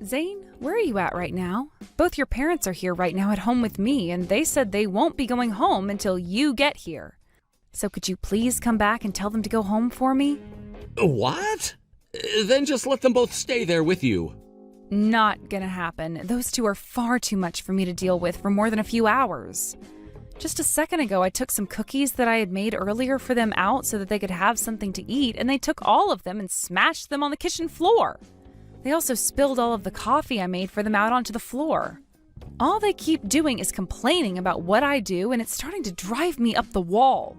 Zane, where are you at right now? Both your parents are here right now at home with me, and they said they won't be going home until you get here. So could you please come back and tell them to go home for me? What? Then just let them both stay there with you. Not gonna happen. Those two are far too much for me to deal with for more than a few hours. Just a second ago, I took some cookies that I had made earlier for them out so that they could have something to eat, and they took all of them and smashed them on the kitchen floor. They also spilled all of the coffee I made for them out onto the floor. All they keep doing is complaining about what I do, and it's starting to drive me up the wall.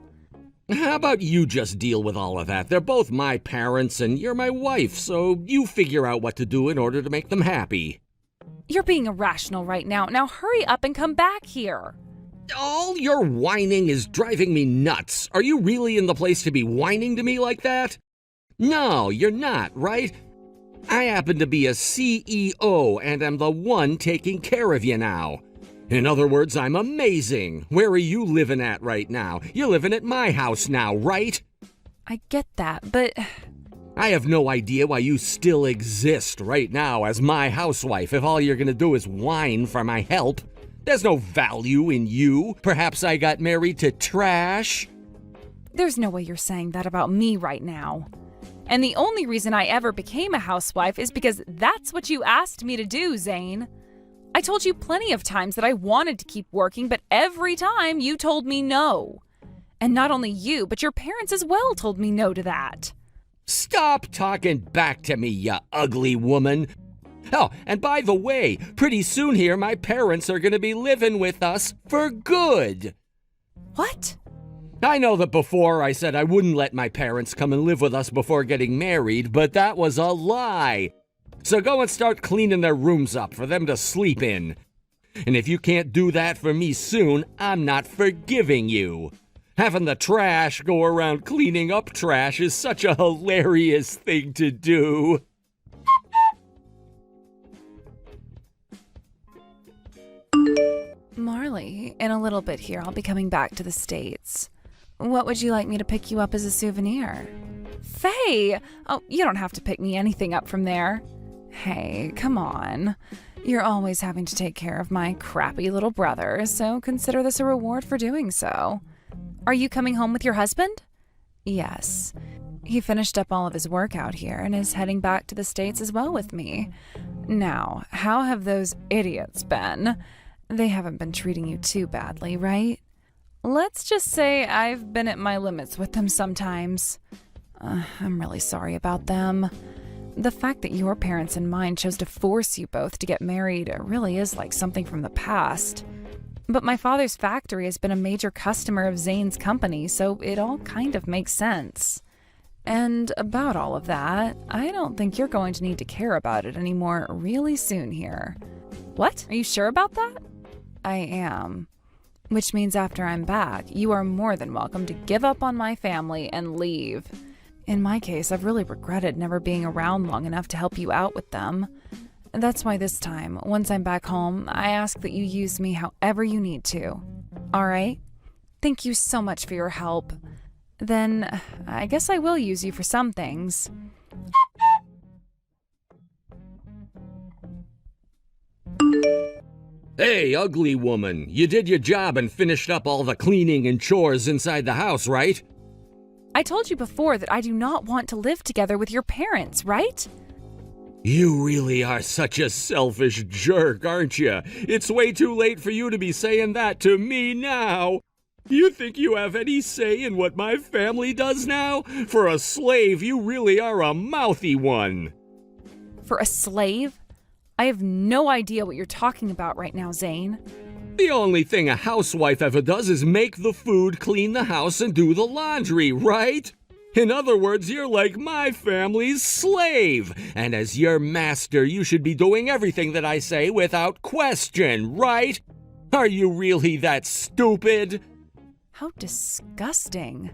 How about you just deal with all of that? They're both my parents and you're my wife, so you figure out what to do in order to make them happy. You're being irrational right now. Now hurry up and come back here. All your whining is driving me nuts. Are you really in the place to be whining to me like that? No, you're not, right? I happen to be a CEO and am the one taking care of you now. In other words, I'm amazing. Where are you living at right now? You're living at my house now, right? I get that, but... I have no idea why you still exist right now as my housewife if all you're gonna do is whine for my help. There's no value in you. Perhaps I got married to trash? There's no way you're saying that about me right now. And the only reason I ever became a housewife is because that's what you asked me to do, Zane. I told you plenty of times that I wanted to keep working, but every time you told me no. And not only you, but your parents as well told me no to that. Stop talking back to me, you ugly woman. Oh, and by the way, pretty soon here my parents are going to be living with us for good. What? I know that before I said I wouldn't let my parents come and live with us before getting married, but that was a lie. So go and start cleaning their rooms up for them to sleep in. And if you can't do that for me soon, I'm not forgiving you. Having the trash go around cleaning up trash is such a hilarious thing to do. Marley, in a little bit here, I'll be coming back to the States. What would you like me to pick you up as a souvenir? Faye! Oh, you don't have to pick me anything up from there. Hey, come on. You're always having to take care of my crappy little brother, so consider this a reward for doing so. Are you coming home with your husband? Yes. He finished up all of his work out here and is heading back to the States as well with me. Now, how have those idiots been? They haven't been treating you too badly, right? Let's just say I've been at my limits with them sometimes. I'm really sorry about them. The fact that your parents and mine chose to force you both to get married really is like something from the past. But my father's factory has been a major customer of Zane's company, so it all kind of makes sense. And about all of that, I don't think you're going to need to care about it anymore really soon here. What? Are you sure about that? I am. Which means after I'm back, you are more than welcome to give up on my family and leave. In my case, I've really regretted never being around long enough to help you out with them. That's why this time, once I'm back home, I ask that you use me however you need to. All right? Thank you so much for your help. Then, I guess I will use you for some things. Hey, ugly woman, you did your job and finished up all the cleaning and chores inside the house, right? I told you before that I do not want to live together with your parents, right? You really are such a selfish jerk, aren't you? It's way too late for you to be saying that to me now. You think you have any say in what my family does now? For a slave, you really are a mouthy one. For a slave? I have no idea what you're talking about right now, Zane. The only thing a housewife ever does is make the food, clean the house, and do the laundry, right? In other words, you're like my family's slave. And as your master, you should be doing everything that I say without question, right? Are you really that stupid? How disgusting.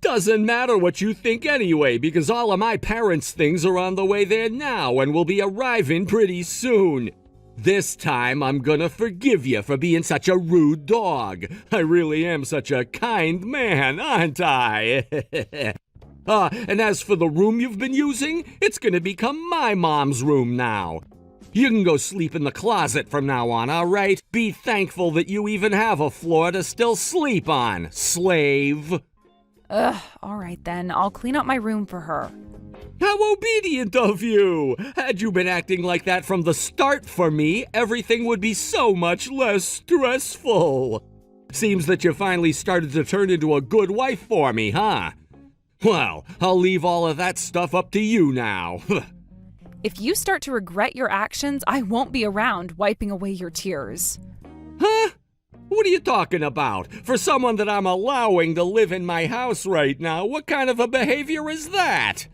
Doesn't matter what you think anyway, because all of my parents' things are on the way there now and will be arriving pretty soon. This time, I'm gonna forgive you for being such a rude dog. I really am such a kind man, aren't I? And as for the room you've been using, it's gonna become my mom's room now. You can go sleep in the closet from now on, all right? Be thankful that you even have a floor to still sleep on, slave. Ugh, all right then. I'll clean up my room for her. How obedient of you! Had you been acting like that from the start for me, everything would be so much less stressful. Seems that you finally started to turn into a good wife for me, huh? Well, I'll leave all of that stuff up to you now. If you start to regret your actions, I won't be around wiping away your tears. Huh? What are you talking about? For someone that I'm allowing to live in my house right now, what kind of a behavior is that?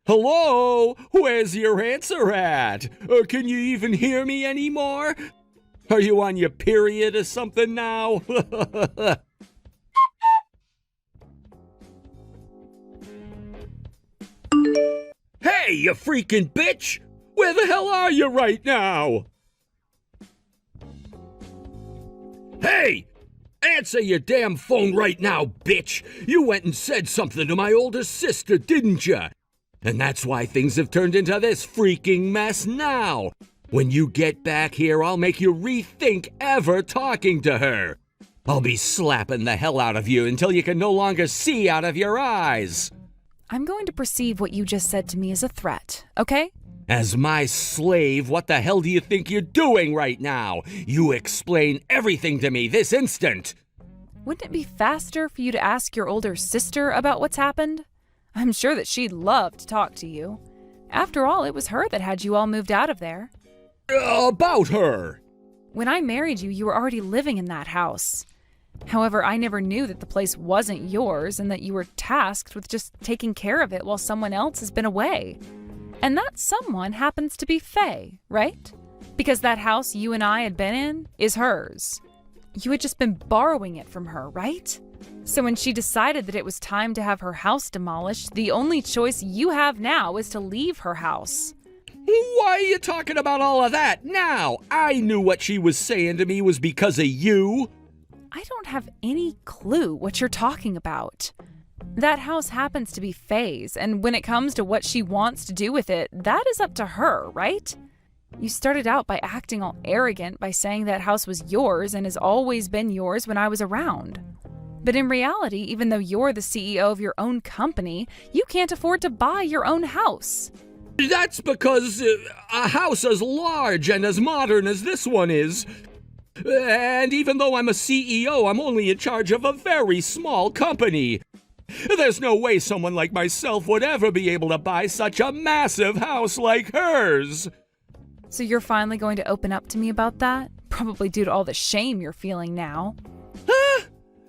Hello? Where's your answer at? Can you even hear me anymore? Are you on your period or something now? Hey, you freaking bitch! Where the hell are you right now? Hey! Answer your damn phone right now, bitch! You went and said something to my older sister, didn't you? And that's why things have turned into this freaking mess now. When you get back here, I'll make you rethink ever talking to her. I'll be slapping the hell out of you until you can no longer see out of your eyes. I'm going to perceive what you just said to me as a threat, okay? As my slave, what the hell do you think you're doing right now? You explain everything to me this instant. Wouldn't it be faster for you to ask your older sister about what's happened? I'm sure that she'd love to talk to you. After all, it was her that had you all moved out of there. About her? When I married you, you were already living in that house. However, I never knew that the place wasn't yours and that you were tasked with just taking care of it while someone else has been away. And that someone happens to be Faye, right? Because that house you and I had been in is hers. You had just been borrowing it from her, right? So when she decided that it was time to have her house demolished, the only choice you have now is to leave her house. Why are you talking about all of that now? I knew what she was saying to me was because of you. I don't have any clue what you're talking about. That house happens to be Faye's, and when it comes to what she wants to do with it, that is up to her, right? You started out by acting all arrogant by saying that house was yours and has always been yours when I was around. But in reality, even though you're the CEO of your own company, you can't afford to buy your own house. That's because a house as large and as modern as this one is. And even though I'm a CEO, I'm only in charge of a very small company. There's no way someone like myself would ever be able to buy such a massive house like hers. So you're finally going to open up to me about that? Probably due to all the shame you're feeling now. Huh?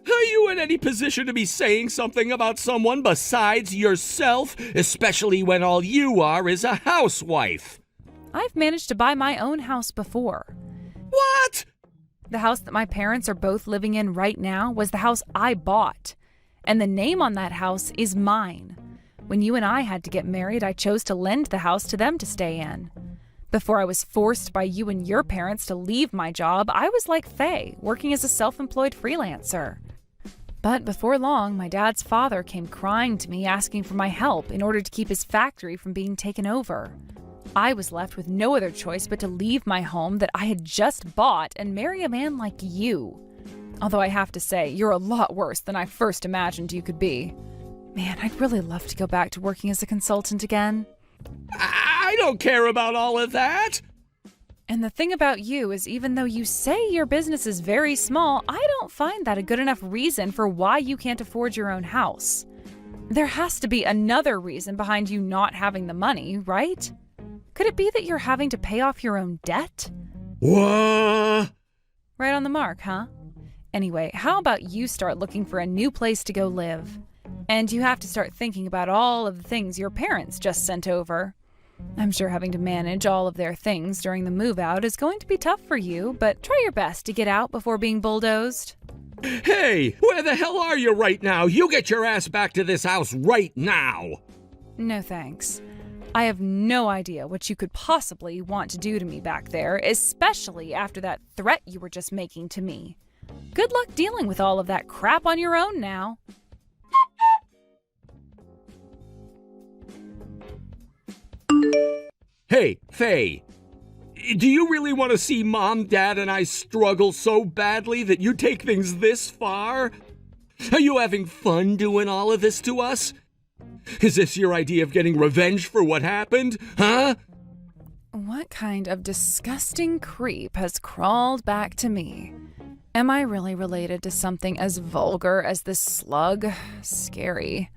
Are you in any position to be saying something about someone besides yourself, especially when all you are is a housewife? I've managed to buy my own house before. What? The house that my parents are both living in right now was the house I bought. And the name on that house is mine. When you and I had to get married, I chose to lend the house to them to stay in. Before I was forced by you and your parents to leave my job, I was like Faye, working as a self-employed freelancer. But before long, my dad's father came crying to me asking for my help in order to keep his factory from being taken over. I was left with no other choice but to leave my home that I had just bought and marry a man like you. Although I have to say, you're a lot worse than I first imagined you could be. Man, I'd really love to go back to working as a consultant again. I don't care about all of that. And the thing about you is even though you say your business is very small, I don't find that a good enough reason for why you can't afford your own house. There has to be another reason behind you not having the money, right? Could it be that you're having to pay off your own debt? What? Right on the mark, huh? Anyway, how about you start looking for a new place to go live? And you have to start thinking about all of the things your parents just sent over. I'm sure having to manage all of their things during the move out is going to be tough for you, but try your best to get out before being bulldozed. Hey, where the hell are you right now? You get your ass back to this house right now. No thanks. I have no idea what you could possibly want to do to me back there, especially after that threat you were just making to me. Good luck dealing with all of that crap on your own now. Hey, Faye, do you really want to see Mom, Dad, and I struggle so badly that you take things this far? Are you having fun doing all of this to us? Is this your idea of getting revenge for what happened, huh? What kind of disgusting creep has crawled back to me? Am I really related to something as vulgar as this slug? Scary.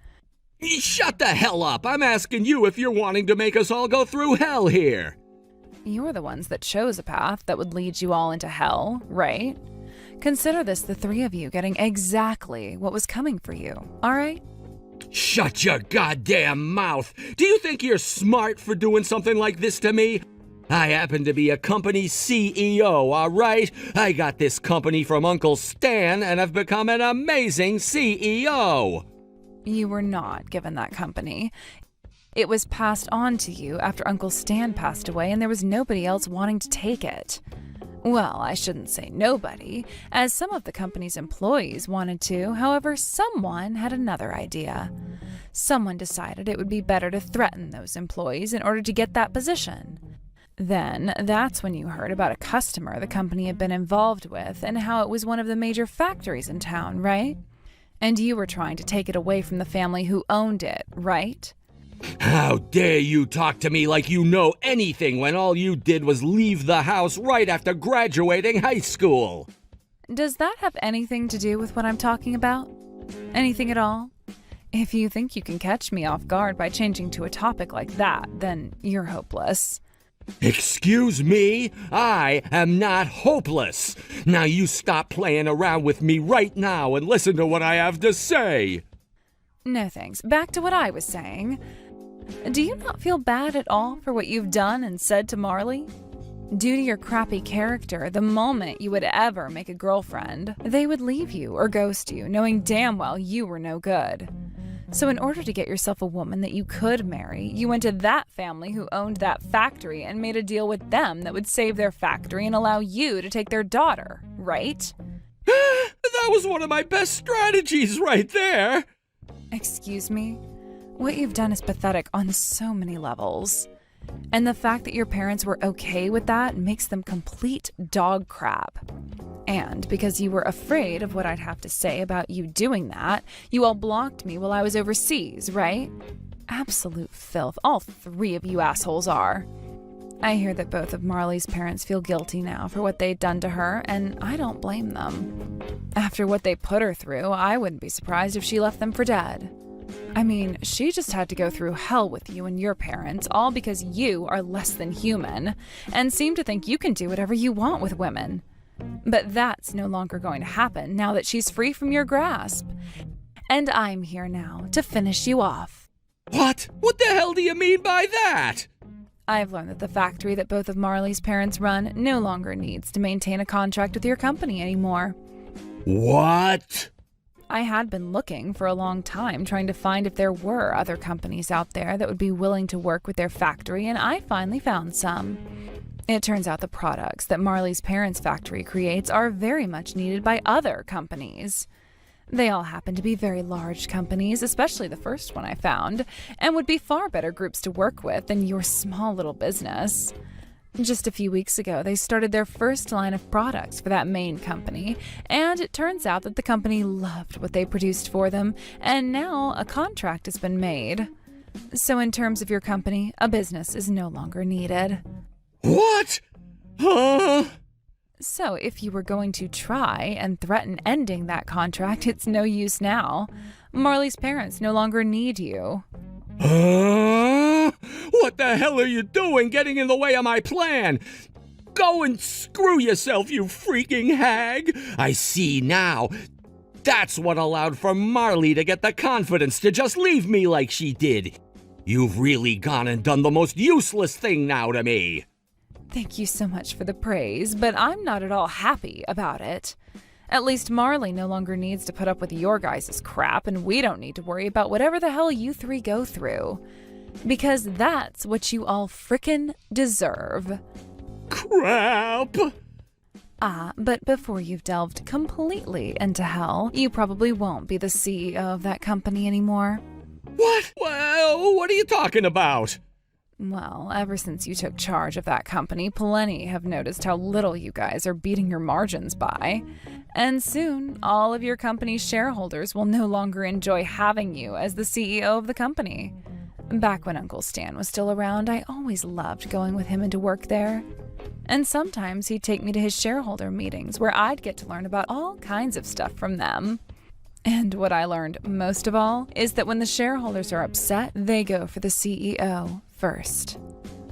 Shut the hell up! I'm asking you if you're wanting to make us all go through hell here. You're the ones that chose a path that would lead you all into hell, right? Consider this the three of you getting exactly what was coming for you, all right? Shut your goddamn mouth! Do you think you're smart for doing something like this to me? I happen to be a company CEO, all right? I got this company from Uncle Stan and have become an amazing CEO. You were not given that company. It was passed on to you after Uncle Stan passed away and there was nobody else wanting to take it. Well, I shouldn't say nobody, as some of the company's employees wanted to. However, someone had another idea. Someone decided it would be better to threaten those employees in order to get that position. Then, that's when you heard about a customer the company had been involved with and how it was one of the major factories in town, right? And you were trying to take it away from the family who owned it, right? How dare you talk to me like you know anything when all you did was leave the house right after graduating high school? Does that have anything to do with what I'm talking about? Anything at all? If you think you can catch me off guard by changing to a topic like that, then you're hopeless. Excuse me? I am not hopeless. Now you stop playing around with me right now and listen to what I have to say. No thanks. Back to what I was saying. Do you not feel bad at all for what you've done and said to Marley? Due to your crappy character, the moment you would ever make a girlfriend, they would leave you or ghost you, knowing damn well you were no good. So in order to get yourself a woman that you could marry, you went to that family who owned that factory and made a deal with them that would save their factory and allow you to take their daughter, right? That was one of my best strategies right there. Excuse me? What you've done is pathetic on so many levels. And the fact that your parents were okay with that makes them complete dog crap. And because you were afraid of what I'd have to say about you doing that, you all blocked me while I was overseas, right? Absolute filth, all three of you assholes are. I hear that both of Marley's parents feel guilty now for what they'd done to her, and I don't blame them. After what they put her through, I wouldn't be surprised if she left them for dead. I mean, she just had to go through hell with you and your parents, all because you are less than human, and seem to think you can do whatever you want with women. But that's no longer going to happen now that she's free from your grasp. And I'm here now to finish you off. What? What the hell do you mean by that? I've learned that the factory that both of Marley's parents run no longer needs to maintain a contract with your company anymore. What? I had been looking for a long time, trying to find if there were other companies out there that would be willing to work with their factory, and I finally found some. It turns out the products that Marley's parents' factory creates are very much needed by other companies. They all happen to be very large companies, especially the first one I found, and would be far better groups to work with than your small little business. Just a few weeks ago, they started their first line of products for that main company, and it turns out that the company loved what they produced for them, and now a contract has been made. So in terms of your company, a business is no longer needed. What? Huh? So if you were going to try and threaten ending that contract, it's no use now. Marley's parents no longer need you. What the hell are you doing getting in the way of my plan? Go and screw yourself, you freaking hag! I see now. That's what allowed for Marley to get the confidence to just leave me like she did. You've really gone and done the most useless thing now to me. Thank you so much for the praise, but I'm not at all happy about it. At least Marley no longer needs to put up with your guys' crap, and we don't need to worry about whatever the hell you three go through. Because that's what you all frickin' deserve. Crap! But before you've delved completely into hell, you probably won't be the CEO of that company anymore. What? Well, what are you talking about? Well, ever since you took charge of that company, plenty have noticed how little you guys are beating your margins by. And soon, all of your company's shareholders will no longer enjoy having you as the CEO of the company. Back when Uncle Stan was still around, I always loved going with him into work there. And sometimes he'd take me to his shareholder meetings where I'd get to learn about all kinds of stuff from them. And what I learned most of all is that when the shareholders are upset, they go for the CEO first.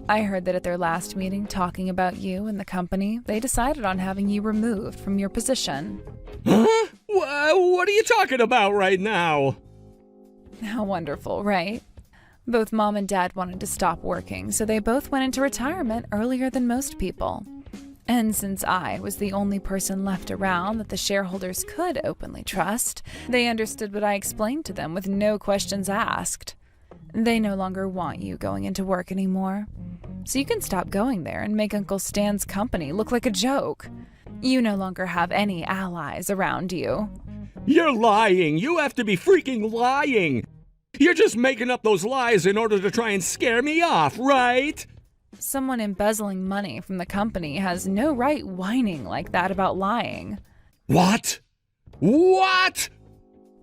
I heard that at their last meeting talking about you and the company, they decided on having you removed from your position. Huh? What are you talking about right now? How wonderful, right? Both Mom and Dad wanted to stop working, so they both went into retirement earlier than most people. And since I was the only person left around that the shareholders could openly trust, they understood what I explained to them with no questions asked. They no longer want you going into work anymore. So you can stop going there and make Uncle Stan's company look like a joke. You no longer have any allies around you. You're lying! You have to be freaking lying! You're just making up those lies in order to try and scare me off, right? Someone embezzling money from the company has no right whining like that about lying. What? What?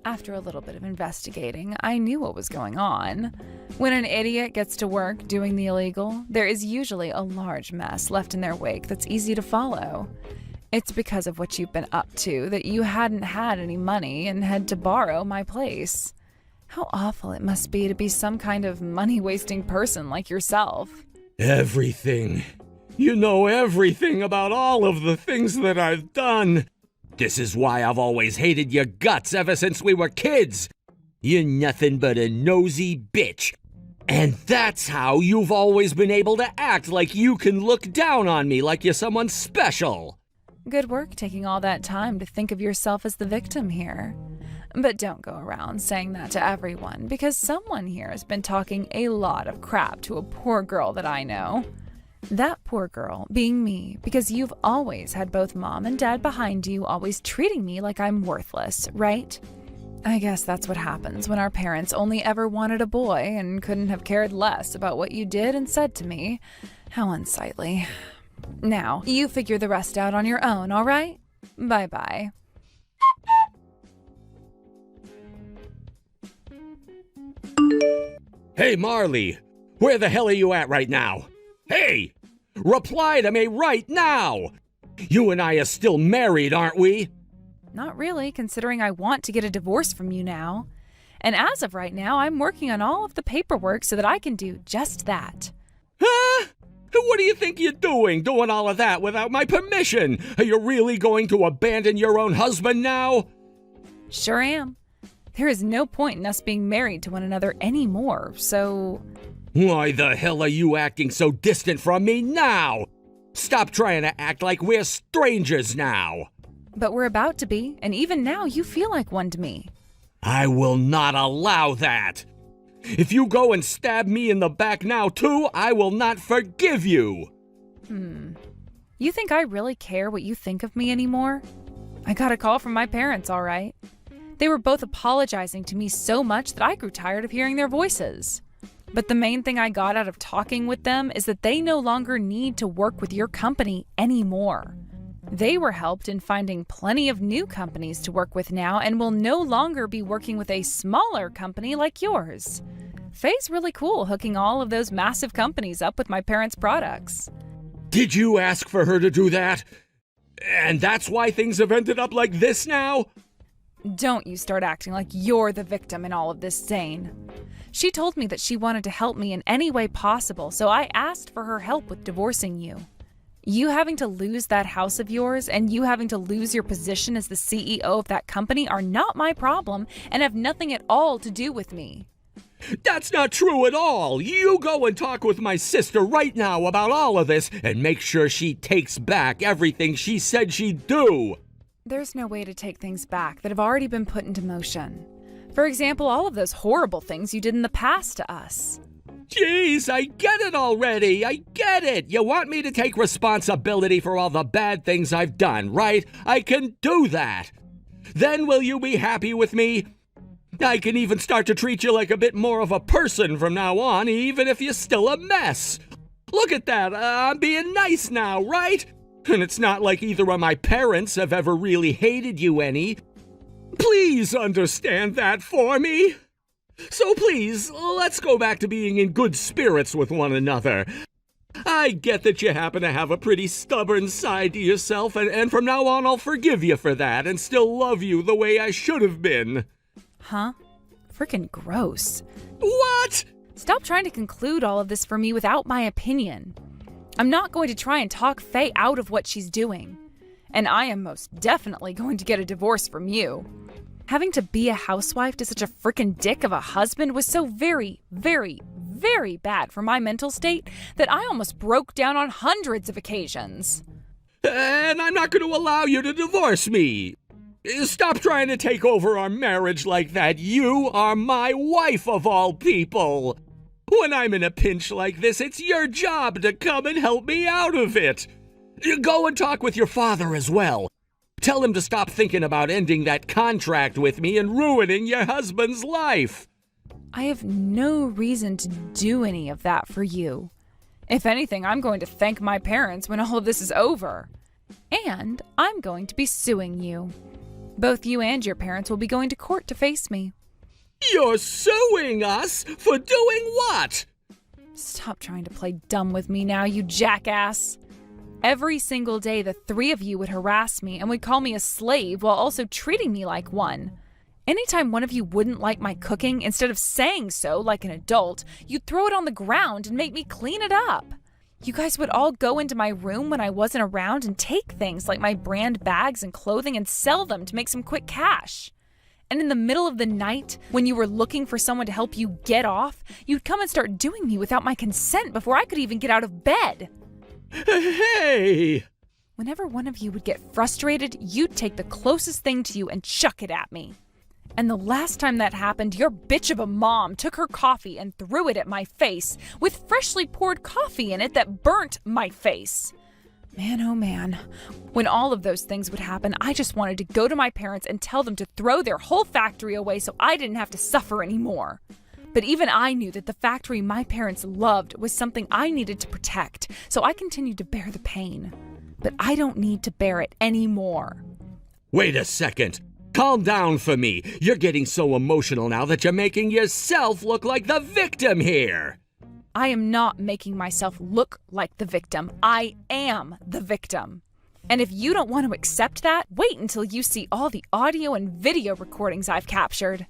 After a little bit of investigating, I knew what was going on. When an idiot gets to work doing the illegal, there is usually a large mess left in their wake that's easy to follow. It's because of what you've been up to that you hadn't had any money and had to borrow my place. How awful it must be to be some kind of money-wasting person like yourself. Everything. You know everything about all of the things that I've done. This is why I've always hated your guts ever since we were kids. You're nothing but a nosy bitch. And that's how you've always been able to act like you can look down on me like you're someone special. Good work taking all that time to think of yourself as the victim here. But don't go around saying that to everyone, because someone here has been talking a lot of crap to a poor girl that I know. That poor girl being me, because you've always had both Mom and Dad behind you, always treating me like I'm worthless, right? I guess that's what happens when our parents only ever wanted a boy and couldn't have cared less about what you did and said to me. How unsightly. Now, you figure the rest out on your own, all right? Bye-bye. Hey, Marley, where the hell are you at right now? Hey, reply to me right now! You and I are still married, aren't we? Not really, considering I want to get a divorce from you now. And as of right now, I'm working on all of the paperwork so that I can do just that. Huh? What do you think you're doing all of that without my permission? Are you really going to abandon your own husband now? Sure am. There is no point in us being married to one another anymore, so... Why the hell are you acting so distant from me now? Stop trying to act like we're strangers now. But we're about to be, and even now you feel like one to me. I will not allow that. If you go and stab me in the back now too, I will not forgive you. You think I really care what you think of me anymore? I got a call from my parents, all right. They were both apologizing to me so much that I grew tired of hearing their voices. But the main thing I got out of talking with them is that they no longer need to work with your company anymore. They were helped in finding plenty of new companies to work with now and will no longer be working with a smaller company like yours. Faye's really cool hooking all of those massive companies up with my parents' products. Did you ask for her to do that? And that's why things have ended up like this now? Don't you start acting like you're the victim in all of this, Zane. She told me that she wanted to help me in any way possible, so I asked for her help with divorcing you. You having to lose that house of yours and you having to lose your position as the CEO of that company are not my problem and have nothing at all to do with me. That's not true at all. You go and talk with my sister right now about all of this and make sure she takes back everything she said she'd do. There's no way to take things back that have already been put into motion. For example, all of those horrible things you did in the past to us. Jeez, I get it already. I get it. You want me to take responsibility for all the bad things I've done, right? I can do that. Then will you be happy with me? I can even start to treat you like a bit more of a person from now on, even if you're still a mess. Look at that, I'm being nice now, right? And it's not like either of my parents have ever really hated you any. Please understand that for me. So please, let's go back to being in good spirits with one another. I get that you happen to have a pretty stubborn side to yourself, and from now on I'll forgive you for that and still love you the way I should have been. Huh? Freaking gross. What? Stop trying to conclude all of this for me without my opinion. I'm not going to try and talk Faye out of what she's doing. And I am most definitely going to get a divorce from you. Having to be a housewife to such a freaking dick of a husband was so very, very, very bad for my mental state that I almost broke down on hundreds of occasions. And I'm not going to allow you to divorce me. Stop trying to take over our marriage like that. You are my wife of all people. When I'm in a pinch like this, it's your job to come and help me out of it. Go and talk with your father as well. Tell him to stop thinking about ending that contract with me and ruining your husband's life. I have no reason to do any of that for you. If anything, I'm going to thank my parents when all of this is over. And I'm going to be suing you. Both you and your parents will be going to court to face me. You're suing us for doing what? Stop trying to play dumb with me now, you jackass. Every single day, the three of you would harass me and would call me a slave while also treating me like one. Anytime one of you wouldn't like my cooking, instead of saying so like an adult, you'd throw it on the ground and make me clean it up. You guys would all go into my room when I wasn't around and take things like my brand bags and clothing and sell them to make some quick cash. And in the middle of the night, when you were looking for someone to help you get off, you'd come and start doing me without my consent before I could even get out of bed. Hey! Whenever one of you would get frustrated, you'd take the closest thing to you and chuck it at me. And the last time that happened, your bitch of a mom took her coffee and threw it at my face with freshly poured coffee in it that burnt my face. Man, oh man. When all of those things would happen, I just wanted to go to my parents and tell them to throw their whole factory away so I didn't have to suffer anymore. But even I knew that the factory my parents loved was something I needed to protect, so I continued to bear the pain. But I don't need to bear it anymore. Wait a second. Calm down for me. You're getting so emotional now that you're making yourself look like the victim here. I am not making myself look like the victim. I am the victim. And if you don't want to accept that, wait until you see all the audio and video recordings I've captured.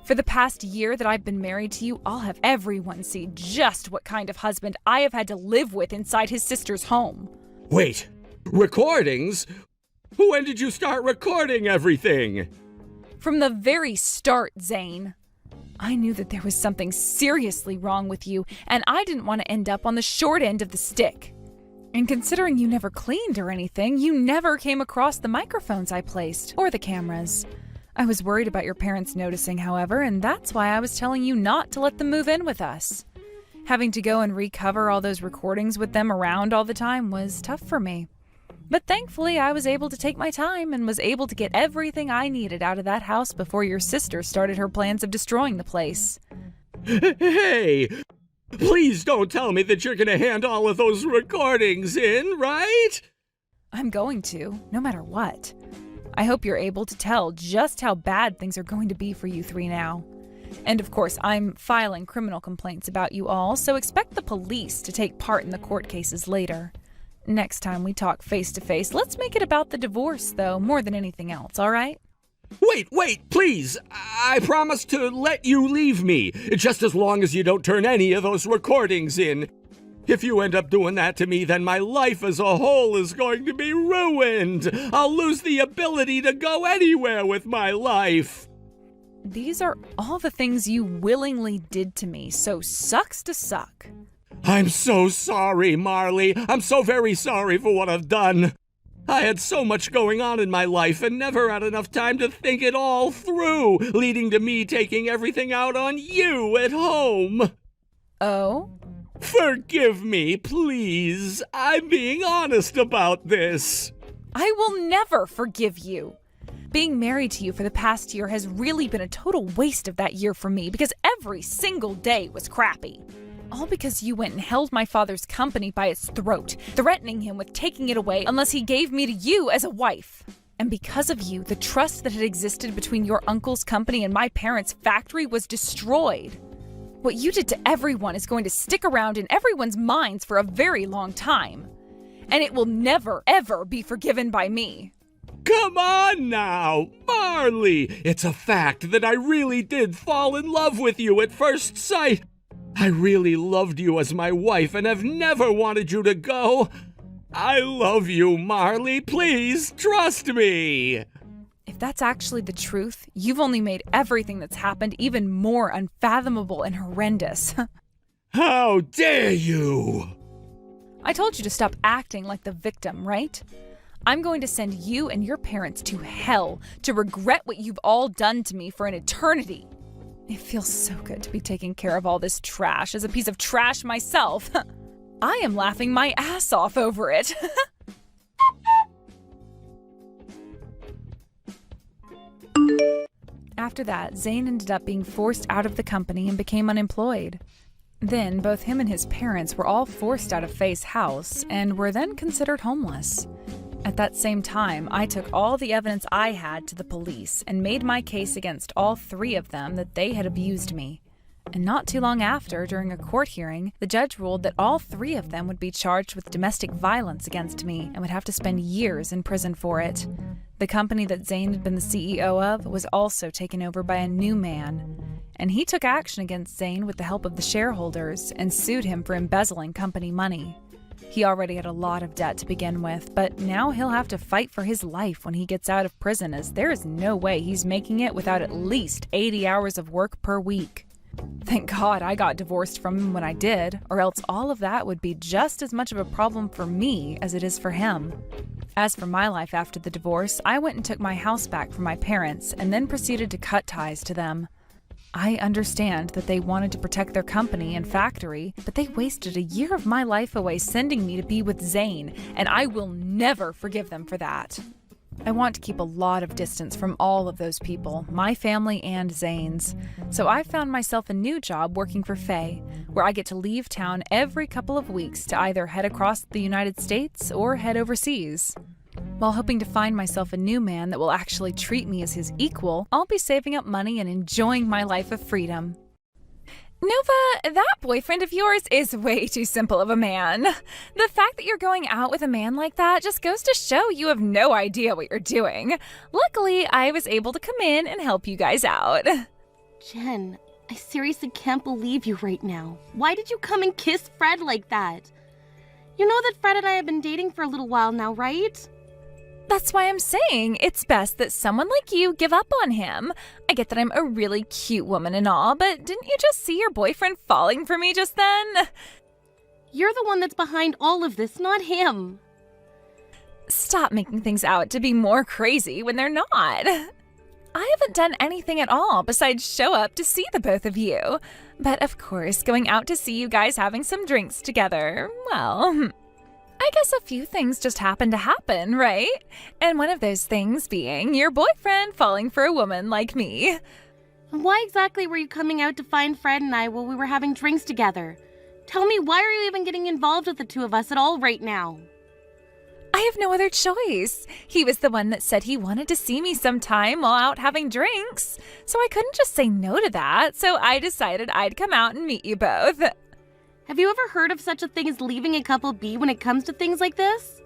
For the past year that I've been married to you, I'll have everyone see just what kind of husband I have had to live with inside his sister's home. Wait, recordings? When did you start recording everything? From the very start, Zane. I knew that there was something seriously wrong with you, and I didn't want to end up on the short end of the stick. And considering you never cleaned or anything, you never came across the microphones I placed, or the cameras. I was worried about your parents noticing, however, and that's why I was telling you not to let them move in with us. Having to go and recover all those recordings with them around all the time was tough for me. But thankfully, I was able to take my time and was able to get everything I needed out of that house before your sister started her plans of destroying the place. Hey! Please don't tell me that you're going to hand all of those recordings in, right? I'm going to, no matter what. I hope you're able to tell just how bad things are going to be for you three now. And of course, I'm filing criminal complaints about you all, so expect the police to take part in the court cases later. Next time we talk face to face, let's make it about the divorce, though, more than anything else, all right? Wait, please. I promise to let you leave me, just as long as you don't turn any of those recordings in. If you end up doing that to me, then my life as a whole is going to be ruined. I'll lose the ability to go anywhere with my life. These are all the things you willingly did to me, so sucks to suck. I'm so sorry, Marley. I'm so very sorry for what I've done. I had so much going on in my life and never had enough time to think it all through, leading to me taking everything out on you at home. Oh? Forgive me, please. I'm being honest about this. I will never forgive you. being married to you for the past year has really been a total waste of that year for me because every single day was crappy. All because you went and held my father's company by its throat, threatening him with taking it away unless he gave me to you as a wife. And because of you, the trust that had existed between your uncle's company and my parents' factory was destroyed. What you did to everyone is going to stick around in everyone's minds for a very long time. And it will never, ever be forgiven by me. Come on now, Marley! It's a fact that I really did fall in love with you at first sight. I really loved you as my wife and have never wanted you to go. I love you, Marley. Please trust me. If that's actually the truth, you've only made everything that's happened even more unfathomable and horrendous. How dare you! I told you to stop acting like the victim, right? I'm going to send you and your parents to hell to regret what you've all done to me for an eternity. It feels so good to be taking care of all this trash as a piece of trash myself. I am laughing my ass off over it. After that, Zane ended up being forced out of the company and became unemployed. Then, both him and his parents were all forced out of Faye's house and were then considered homeless. At that same time, I took all the evidence I had to the police and made my case against all three of them that they had abused me. And not too long after, during a court hearing, the judge ruled that all three of them would be charged with domestic violence against me and would have to spend years in prison for it. The company that Zane had been the CEO of was also taken over by a new man. And he took action against Zane with the help of the shareholders and sued him for embezzling company money. He already had a lot of debt to begin with, but now he'll have to fight for his life when he gets out of prison, as there is no way he's making it without at least 80 hours of work per week. Thank God I got divorced from him when I did, or else all of that would be just as much of a problem for me as it is for him. As for my life after the divorce, I went and took my house back from my parents and then proceeded to cut ties to them. I understand that they wanted to protect their company and factory, but they wasted a year of my life away sending me to be with Zane, and I will never forgive them for that. I want to keep a lot of distance from all of those people, my family and Zane's. So I found myself a new job working for Faye, where I get to leave town every couple of weeks to either head across the United States or head overseas. While hoping to find myself a new man that will actually treat me as his equal, I'll be saving up money and enjoying my life of freedom. Nova, that boyfriend of yours is way too simple of a man. The fact that you're going out with a man like that just goes to show you have no idea what you're doing. Luckily, I was able to come in and help you guys out. Jen, I seriously can't believe you right now. Why did you come and kiss Fred like that? You know that Fred and I have been dating for a little while now, right? That's why I'm saying it's best that someone like you give up on him. I get that I'm a really cute woman and all, but didn't you just see your boyfriend falling for me just then? You're the one that's behind all of this, not him. Stop making things out to be more crazy when they're not. I haven't done anything at all besides show up to see the both of you. But of course, going out to see you guys having some drinks together, well, I guess a few things just happened to happen, right? And one of those things being your boyfriend falling for a woman like me. Why exactly were you coming out to find Fred and I while we were having drinks together? Tell me, why are you even getting involved with the two of us at all right now? I have no other choice. He was the one that said he wanted to see me sometime while out having drinks. So I couldn't just say no to that, so I decided I'd come out and meet you both. Have you ever heard of such a thing as leaving a couple be when it comes to things like this?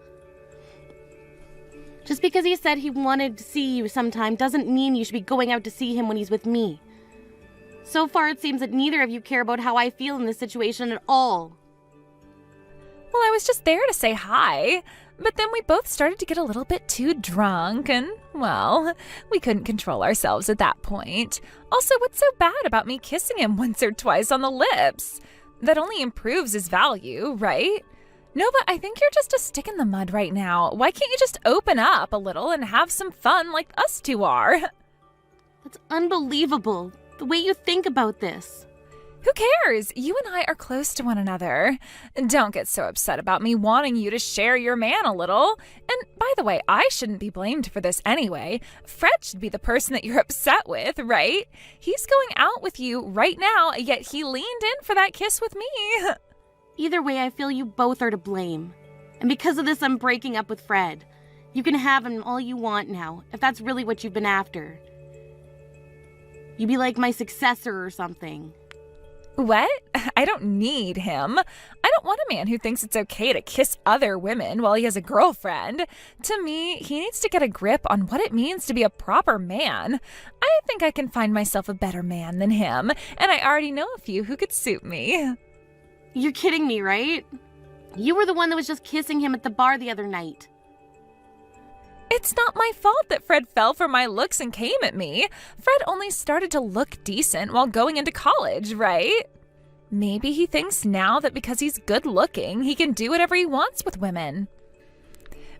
Just because he said he wanted to see you sometime doesn't mean you should be going out to see him when he's with me. So far, it seems that neither of you care about how I feel in this situation at all. Well, I was just there to say hi, but then we both started to get a little bit too drunk and, well, we couldn't control ourselves at that point. Also, what's so bad about me kissing him once or twice on the lips? That only improves his value, right? Nova, I think you're just a stick in the mud right now. Why can't you just open up a little and have some fun like us two are? That's unbelievable, the way you think about this. Who cares? You and I are close to one another. Don't get so upset about me wanting you to share your man a little. And by the way, I shouldn't be blamed for this anyway. Fred should be the person that you're upset with, right? He's going out with you right now, yet he leaned in for that kiss with me. Either way, I feel you both are to blame. And because of this, I'm breaking up with Fred. You can have him all you want now, if that's really what you've been after. You'd be like my successor or something. What? I don't need him. I don't want a man who thinks it's okay to kiss other women while he has a girlfriend. To me, he needs to get a grip on what it means to be a proper man. I think I can find myself a better man than him, and I already know a few who could suit me. You're kidding me, right? You were the one that was just kissing him at the bar the other night. It's not my fault that Fred fell for my looks and came at me. Fred only started to look decent while going into college, right? Maybe he thinks now that because he's good looking, he can do whatever he wants with women.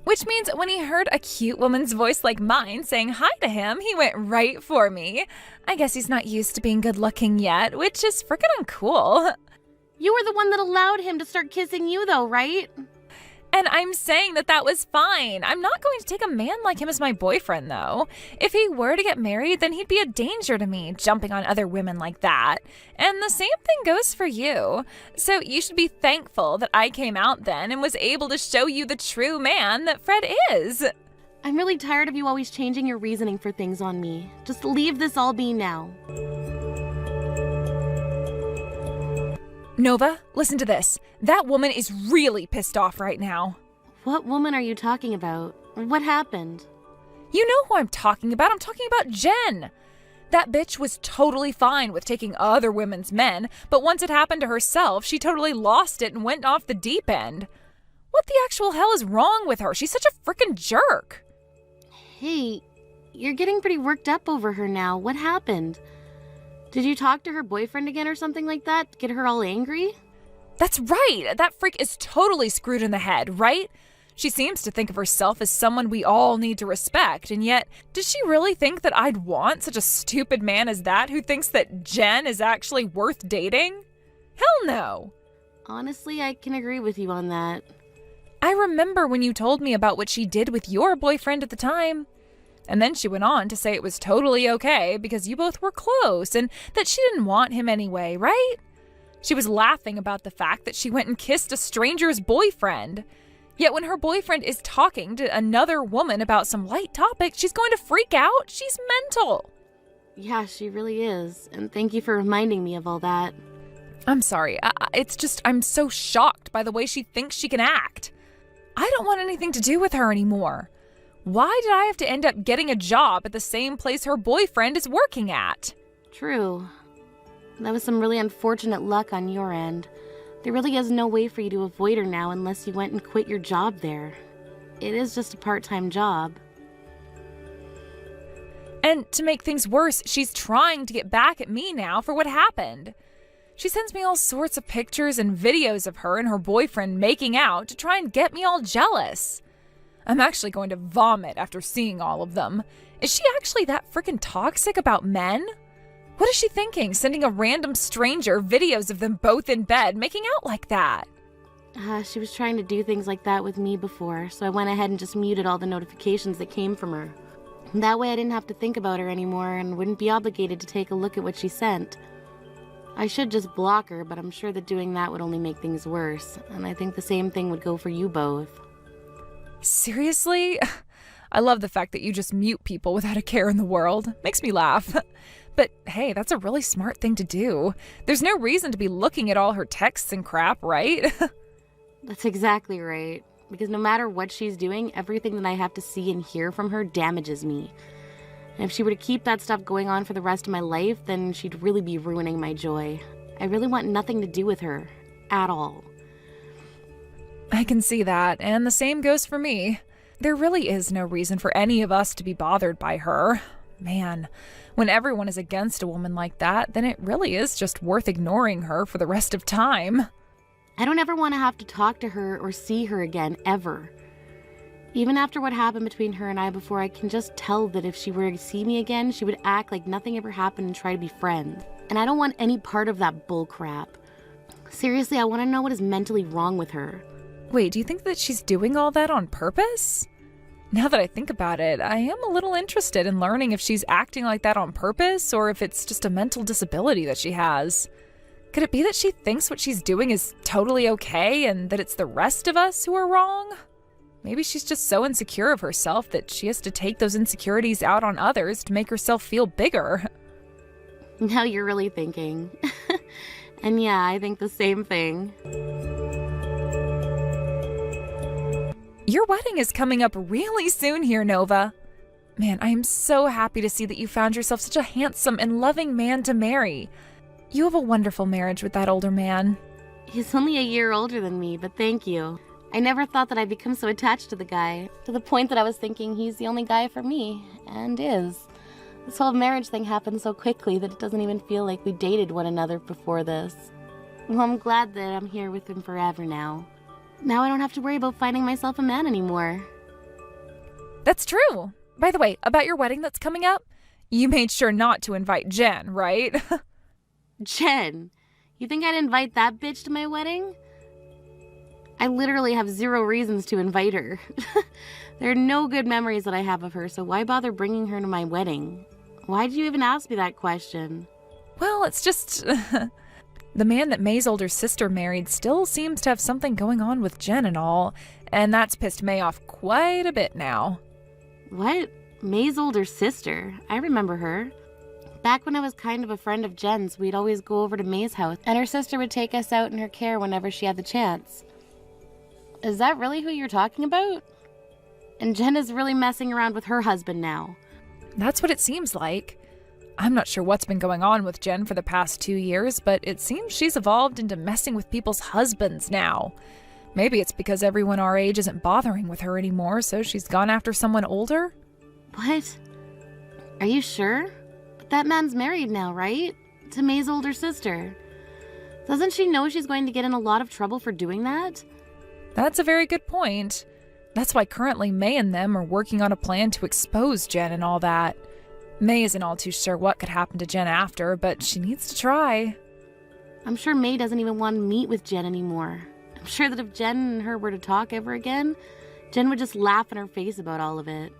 Which means when he heard a cute woman's voice like mine saying hi to him, he went right for me. I guess he's not used to being good looking yet, which is freaking uncool. You were the one that allowed him to start kissing you though, right? And I'm saying that that was fine. I'm not going to take a man like him as my boyfriend, though. If he were to get married, then he'd be a danger to me, jumping on other women like that. And the same thing goes for you. So you should be thankful that I came out then and was able to show you the true man that Fred is. I'm really tired of you always changing your reasoning for things on me. Just leave this all be now. Nova, listen to this. That woman is really pissed off right now. What woman are you talking about? What happened? You know who I'm talking about. I'm talking about Jen. That bitch was totally fine with taking other women's men, but once it happened to herself, she totally lost it and went off the deep end. What the actual hell is wrong with her? She's such a frickin' jerk. Hey, you're getting pretty worked up over her now. What happened? Did you talk to her boyfriend again or something like that? Get her all angry? That's right. That freak is totally screwed in the head, right? She seems to think of herself as someone we all need to respect, and yet, does she really think that I'd want such a stupid man as that who thinks that Jen is actually worth dating? Hell no. Honestly, I can agree with you on that. I remember when you told me about what she did with your boyfriend at the time. And then she went on to say it was totally okay because you both were close and that she didn't want him anyway, right? She was laughing about the fact that she went and kissed a stranger's boyfriend. Yet when her boyfriend is talking to another woman about some light topic, she's going to freak out. She's mental. Yeah, she really is. And thank you for reminding me of all that. I'm sorry. It's just I'm so shocked by the way she thinks she can act. I don't want anything to do with her anymore. Why did I have to end up getting a job at the same place her boyfriend is working at? True. That was some really unfortunate luck on your end. There really is no way for you to avoid her now unless you went and quit your job there. It is just a part-time job. And to make things worse, she's trying to get back at me now for what happened. She sends me all sorts of pictures and videos of her and her boyfriend making out to try and get me all jealous. I'm actually going to vomit after seeing all of them. Is she actually that freaking toxic about men? What is she thinking, sending a random stranger videos of them both in bed making out like that? She was trying to do things like that with me before, so I went ahead and just muted all the notifications that came from her. That way I didn't have to think about her anymore and wouldn't be obligated to take a look at what she sent. I should just block her, but I'm sure that doing that would only make things worse, and I think the same thing would go for you both. Seriously? I love the fact that you just mute people without a care in the world. Makes me laugh. But hey, that's a really smart thing to do. There's no reason to be looking at all her texts and crap, right? That's exactly right. Because no matter what she's doing, everything that I have to see and hear from her damages me. And if she were to keep that stuff going on for the rest of my life, then she'd really be ruining my joy. I really want nothing to do with her. At all. I can see that, and the same goes for me. There really is no reason for any of us to be bothered by her. Man, when everyone is against a woman like that, then it really is just worth ignoring her for the rest of time. I don't ever want to have to talk to her or see her again, ever. Even after what happened between her and I before, I can just tell that if she were to see me again, she would act like nothing ever happened and try to be friends. and I don't want any part of that bull crap. Seriously, I want to know what is mentally wrong with her. Wait, do you think that she's doing all that on purpose? Now that I think about it, I am a little interested in learning if she's acting like that on purpose or if it's just a mental disability that she has. Could it be that she thinks what she's doing is totally okay and that it's the rest of us who are wrong? Maybe she's just so insecure of herself that she has to take those insecurities out on others to make herself feel bigger. Now you're really thinking. And yeah, I think the same thing. Your wedding is coming up really soon here, Nova. Man, I am so happy to see that you found yourself such a handsome and loving man to marry. You have a wonderful marriage with that older man. He's only a year older than me, but thank you. I never thought that I'd become so attached to the guy, to the point that I was thinking he's the only guy for me, and is. This whole marriage thing happened so quickly that it doesn't even feel like we dated one another before this. Well, I'm glad that I'm here with him forever now. Now I don't have to worry about finding myself a man anymore. That's true. By the way, about your wedding that's coming up, you made sure not to invite Jen, right? Jen, you think I'd invite that bitch to my wedding? I literally have 0 reasons to invite her. There are no good memories that I have of her, so why bother bringing her to my wedding? Why did you even ask me that question? Well, it's just... The man that May's older sister married still seems to have something going on with Jen and all, and that's pissed May off quite a bit now. What? May's older sister? I remember her. Back when I was kind of a friend of Jen's, we'd always go over to May's house, and her sister would take us out in her care whenever she had the chance. Is that really who you're talking about? And Jen is really messing around with her husband now. That's what it seems like. I'm not sure what's been going on with Jen for the past 2 years, but it seems she's evolved into messing with people's husbands now. Maybe it's because everyone our age isn't bothering with her anymore, so she's gone after someone older? What? Are you sure? But that man's married now, right? To May's older sister. Doesn't she know she's going to get in a lot of trouble for doing that? That's a very good point. That's why currently May and them are working on a plan to expose Jen and all that. May isn't all too sure what could happen to Jen after, but she needs to try. I'm sure May doesn't even want to meet with Jen anymore. I'm sure that if Jen and her were to talk ever again, Jen would just laugh in her face about all of it.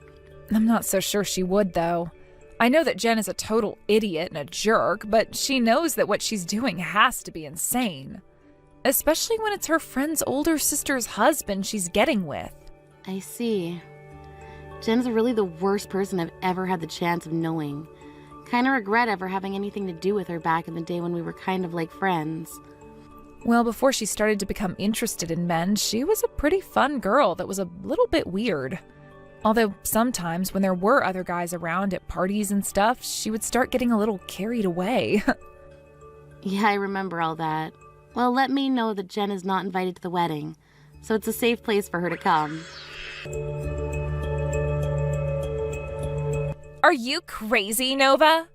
I'm not so sure she would, though. I know that Jen is a total idiot and a jerk, but she knows that what she's doing has to be insane. Especially when it's her friend's older sister's husband she's getting with. I see. Jen's really the worst person I've ever had the chance of knowing. Kinda regret ever having anything to do with her back in the day when we were kind of like friends. Well, before she started to become interested in men, she was a pretty fun girl that was a little bit weird. Although sometimes when there were other guys around at parties and stuff, she would start getting a little carried away. Yeah, I remember all that. Well, let me know that Jen is not invited to the wedding, so it's a safe place for her to come. Are you crazy, Nova?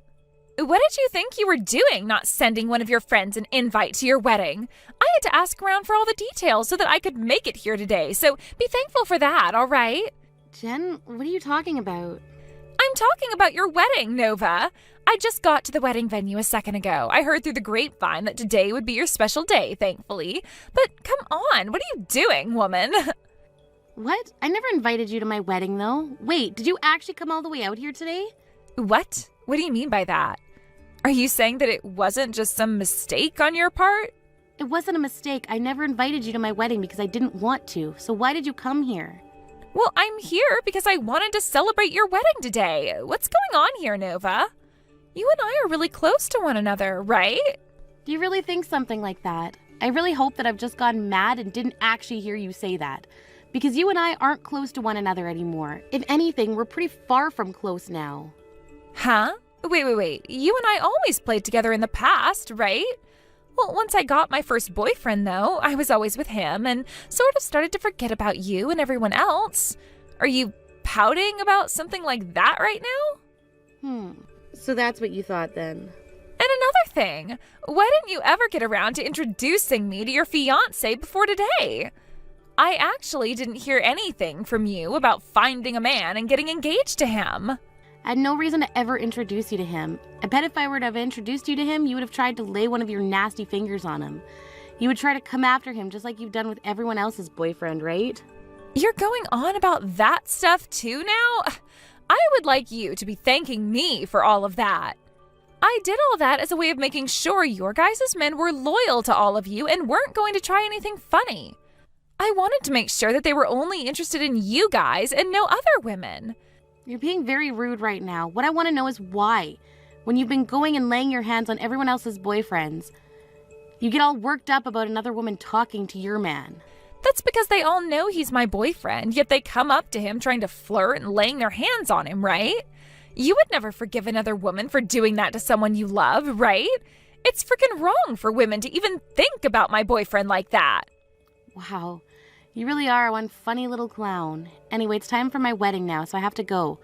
What did you think you were doing, not sending one of your friends an invite to your wedding? I had to ask around for all the details so that I could make it here today, so be thankful for that, all right? Jen, what are you talking about? I'm talking about your wedding, Nova. I just got to the wedding venue a second ago. I heard through the grapevine that today would be your special day, thankfully. But come on, what are you doing, woman? What? I never invited you to my wedding, though. Wait, did you actually come all the way out here today? What? What do you mean by that? Are you saying that it wasn't just some mistake on your part? It wasn't a mistake. I never invited you to my wedding because I didn't want to. So why did you come here? Well, I'm here because I wanted to celebrate your wedding today. What's going on here, Nova? You and I are really close to one another, right? Do you really think something like that? I really hope that I've just gotten mad and didn't actually hear you say that. Because you and I aren't close to one another anymore. If anything, we're pretty far from close now. Huh? Wait. You and I always played together in the past, right? Well, once I got my first boyfriend, though, I was always with him and sort of started to forget about you and everyone else. Are you pouting about something like that right now? So that's what you thought then. And another thing, why didn't you ever get around to introducing me to your fiancé before today? I actually didn't hear anything from you about finding a man and getting engaged to him. I had no reason to ever introduce you to him. I bet if I were to have introduced you to him, you would have tried to lay one of your nasty fingers on him. You would try to come after him just like you've done with everyone else's boyfriend, right? You're going on about that stuff too now? I would like you to be thanking me for all of that. I did all that as a way of making sure your guys' men were loyal to all of you and weren't going to try anything funny. I wanted to make sure that they were only interested in you guys and no other women. You're being very rude right now. What I want to know is why. When you've been going and laying your hands on everyone else's boyfriends, you get all worked up about another woman talking to your man. That's because they all know he's my boyfriend, yet they come up to him trying to flirt and laying their hands on him, right? You would never forgive another woman for doing that to someone you love, right? It's freaking wrong for women to even think about my boyfriend like that. Wow, you really are one funny little clown. Anyway, it's time for my wedding now, so I have to go.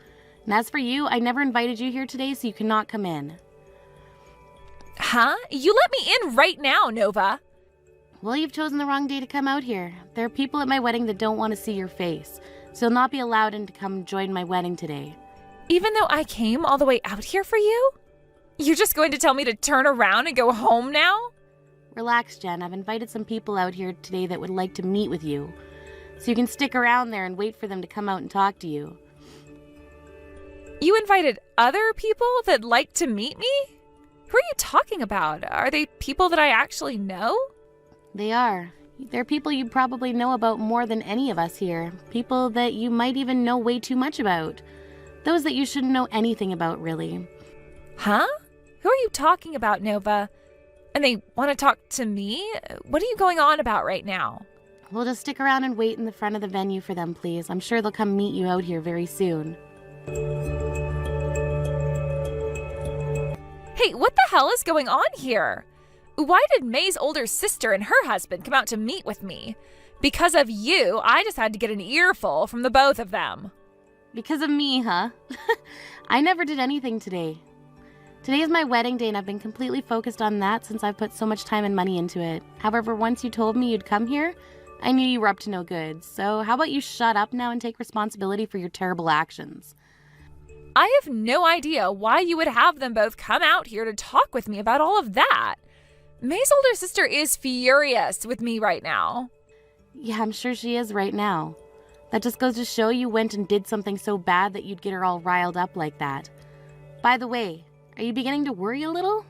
And as for you, I never invited you here today, so you cannot come in. Huh? You let me in right now, Nova. Well, you've chosen the wrong day to come out here. There are people at my wedding that don't want to see your face, so you'll not be allowed in to come join my wedding today. Even though I came all the way out here for you? You're just going to tell me to turn around and go home now? Relax, Jen. I've invited some people out here today that would like to meet with you, so you can stick around there and wait for them to come out and talk to you. You invited other people that like to meet me? Who are you talking about? Are they people that I actually know? They are. They're people you probably know about more than any of us here. People that you might even know way too much about. Those that you shouldn't know anything about, really. Huh? Who are you talking about, Nova? And they want to talk to me? What are you going on about right now? We'll just stick around and wait in the front of the venue for them, please. I'm sure they'll come meet you out here very soon. Hey, what the hell is going on here? Why did May's older sister and her husband come out to meet with me? Because of you, I just had to get an earful from the both of them. Because of me, huh? I never did anything today. Today is my wedding day and I've been completely focused on that since I've put so much time and money into it. However, once you told me you'd come here, I knew you were up to no good. So how about you shut up now and take responsibility for your terrible actions? I have no idea why you would have them both come out here to talk with me about all of that. May's older sister is furious with me right now. Yeah, I'm sure she is right now. That just goes to show you went and did something so bad that you'd get her all riled up like that. By the way, are you beginning to worry a little?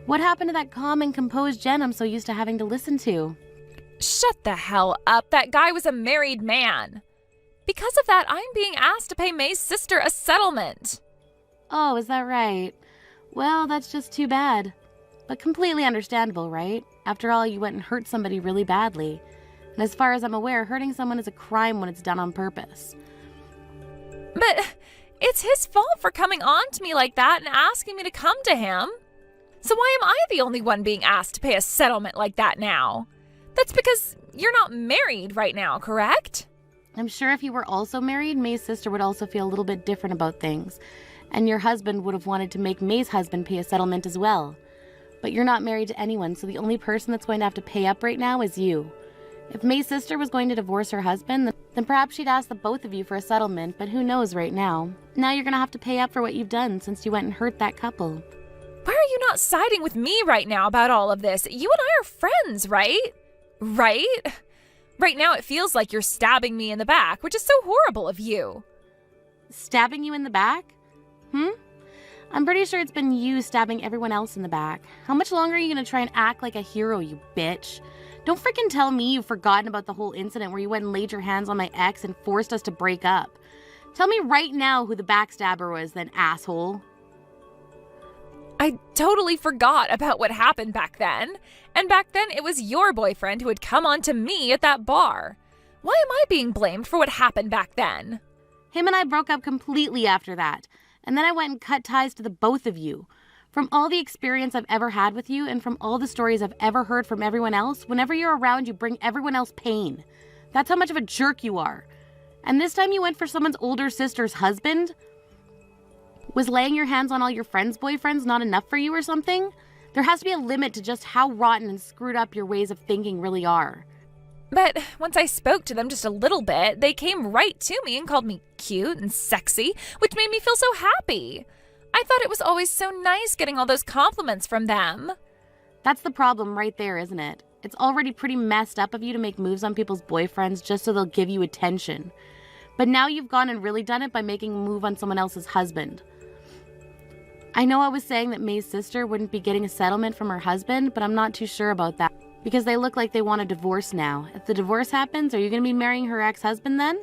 What happened to that calm and composed Jen I'm so used to having to listen to? Shut the hell up. That guy was a married man. Because of that, I'm being asked to pay May's sister a settlement. Oh, is that right? Well, that's just too bad. But completely understandable, right? After all, you went and hurt somebody really badly. And as far as I'm aware, hurting someone is a crime when it's done on purpose. But it's his fault for coming on to me like that and asking me to come to him. So why am I the only one being asked to pay a settlement like that now? That's because you're not married right now, correct? I'm sure if you were also married, May's sister would also feel a little bit different about things. And your husband would have wanted to make May's husband pay a settlement as well. But you're not married to anyone, so the only person that's going to have to pay up right now is you. If May's sister was going to divorce her husband, then perhaps she'd ask the both of you for a settlement, but who knows right now. Now you're going to have to pay up for what you've done since you went and hurt that couple. Why are you not siding with me right now about all of this? You and I are friends, right? Right? Right now it feels like you're stabbing me in the back, which is so horrible of you. Stabbing you in the back? I'm pretty sure it's been you stabbing everyone else in the back. How much longer are you going to try and act like a hero, you bitch? Don't freaking tell me you've forgotten about the whole incident where you went and laid your hands on my ex and forced us to break up. Tell me right now who the backstabber was, then, asshole. I totally forgot about what happened back then. And back then it was your boyfriend who had come on to me at that bar. Why am I being blamed for what happened back then? Him and I broke up completely after that. And then I went and cut ties to the both of you. From all the experience I've ever had with you and from all the stories I've ever heard from everyone else, whenever you're around, you bring everyone else pain. That's how much of a jerk you are. And this time you went for someone's older sister's husband? Was laying your hands on all your friends' boyfriends not enough for you or something? There has to be a limit to just how rotten and screwed up your ways of thinking really are. But once I spoke to them just a little bit, they came right to me and called me cute and sexy, which made me feel so happy. I thought it was always so nice getting all those compliments from them. That's the problem right there, isn't it? It's already pretty messed up of you to make moves on people's boyfriends just so they'll give you attention. But now you've gone and really done it by making a move on someone else's husband. I know I was saying that May's sister wouldn't be getting a settlement from her husband, but I'm not too sure about that. Because they look like they want a divorce now. If the divorce happens, are you going to be marrying her ex-husband then?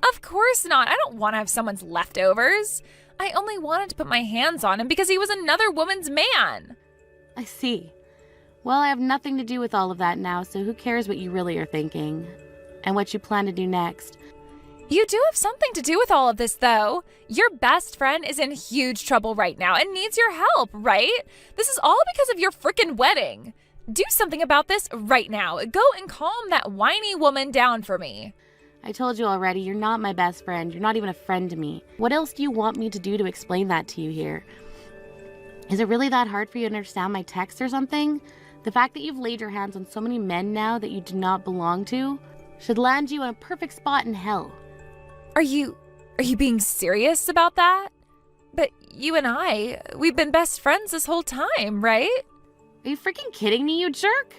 Of course not. I don't want to have someone's leftovers. I only wanted to put my hands on him because he was another woman's man. I see. Well, I have nothing to do with all of that now, so who cares what you really are thinking? And what you plan to do next? You do have something to do with all of this, though. Your best friend is in huge trouble right now and needs your help, right? This is all because of your frickin' wedding. Do something about this right now. Go and calm that whiny woman down for me. I told you already, you're not my best friend. You're not even a friend to me. What else do you want me to do to explain that to you here? Is it really that hard for you to understand my text or something? The fact that you've laid your hands on so many men now that you do not belong to should land you in a perfect spot in hell. Are you being serious about that? But you and we've been best friends this whole time, right? Are you freaking kidding me, you jerk?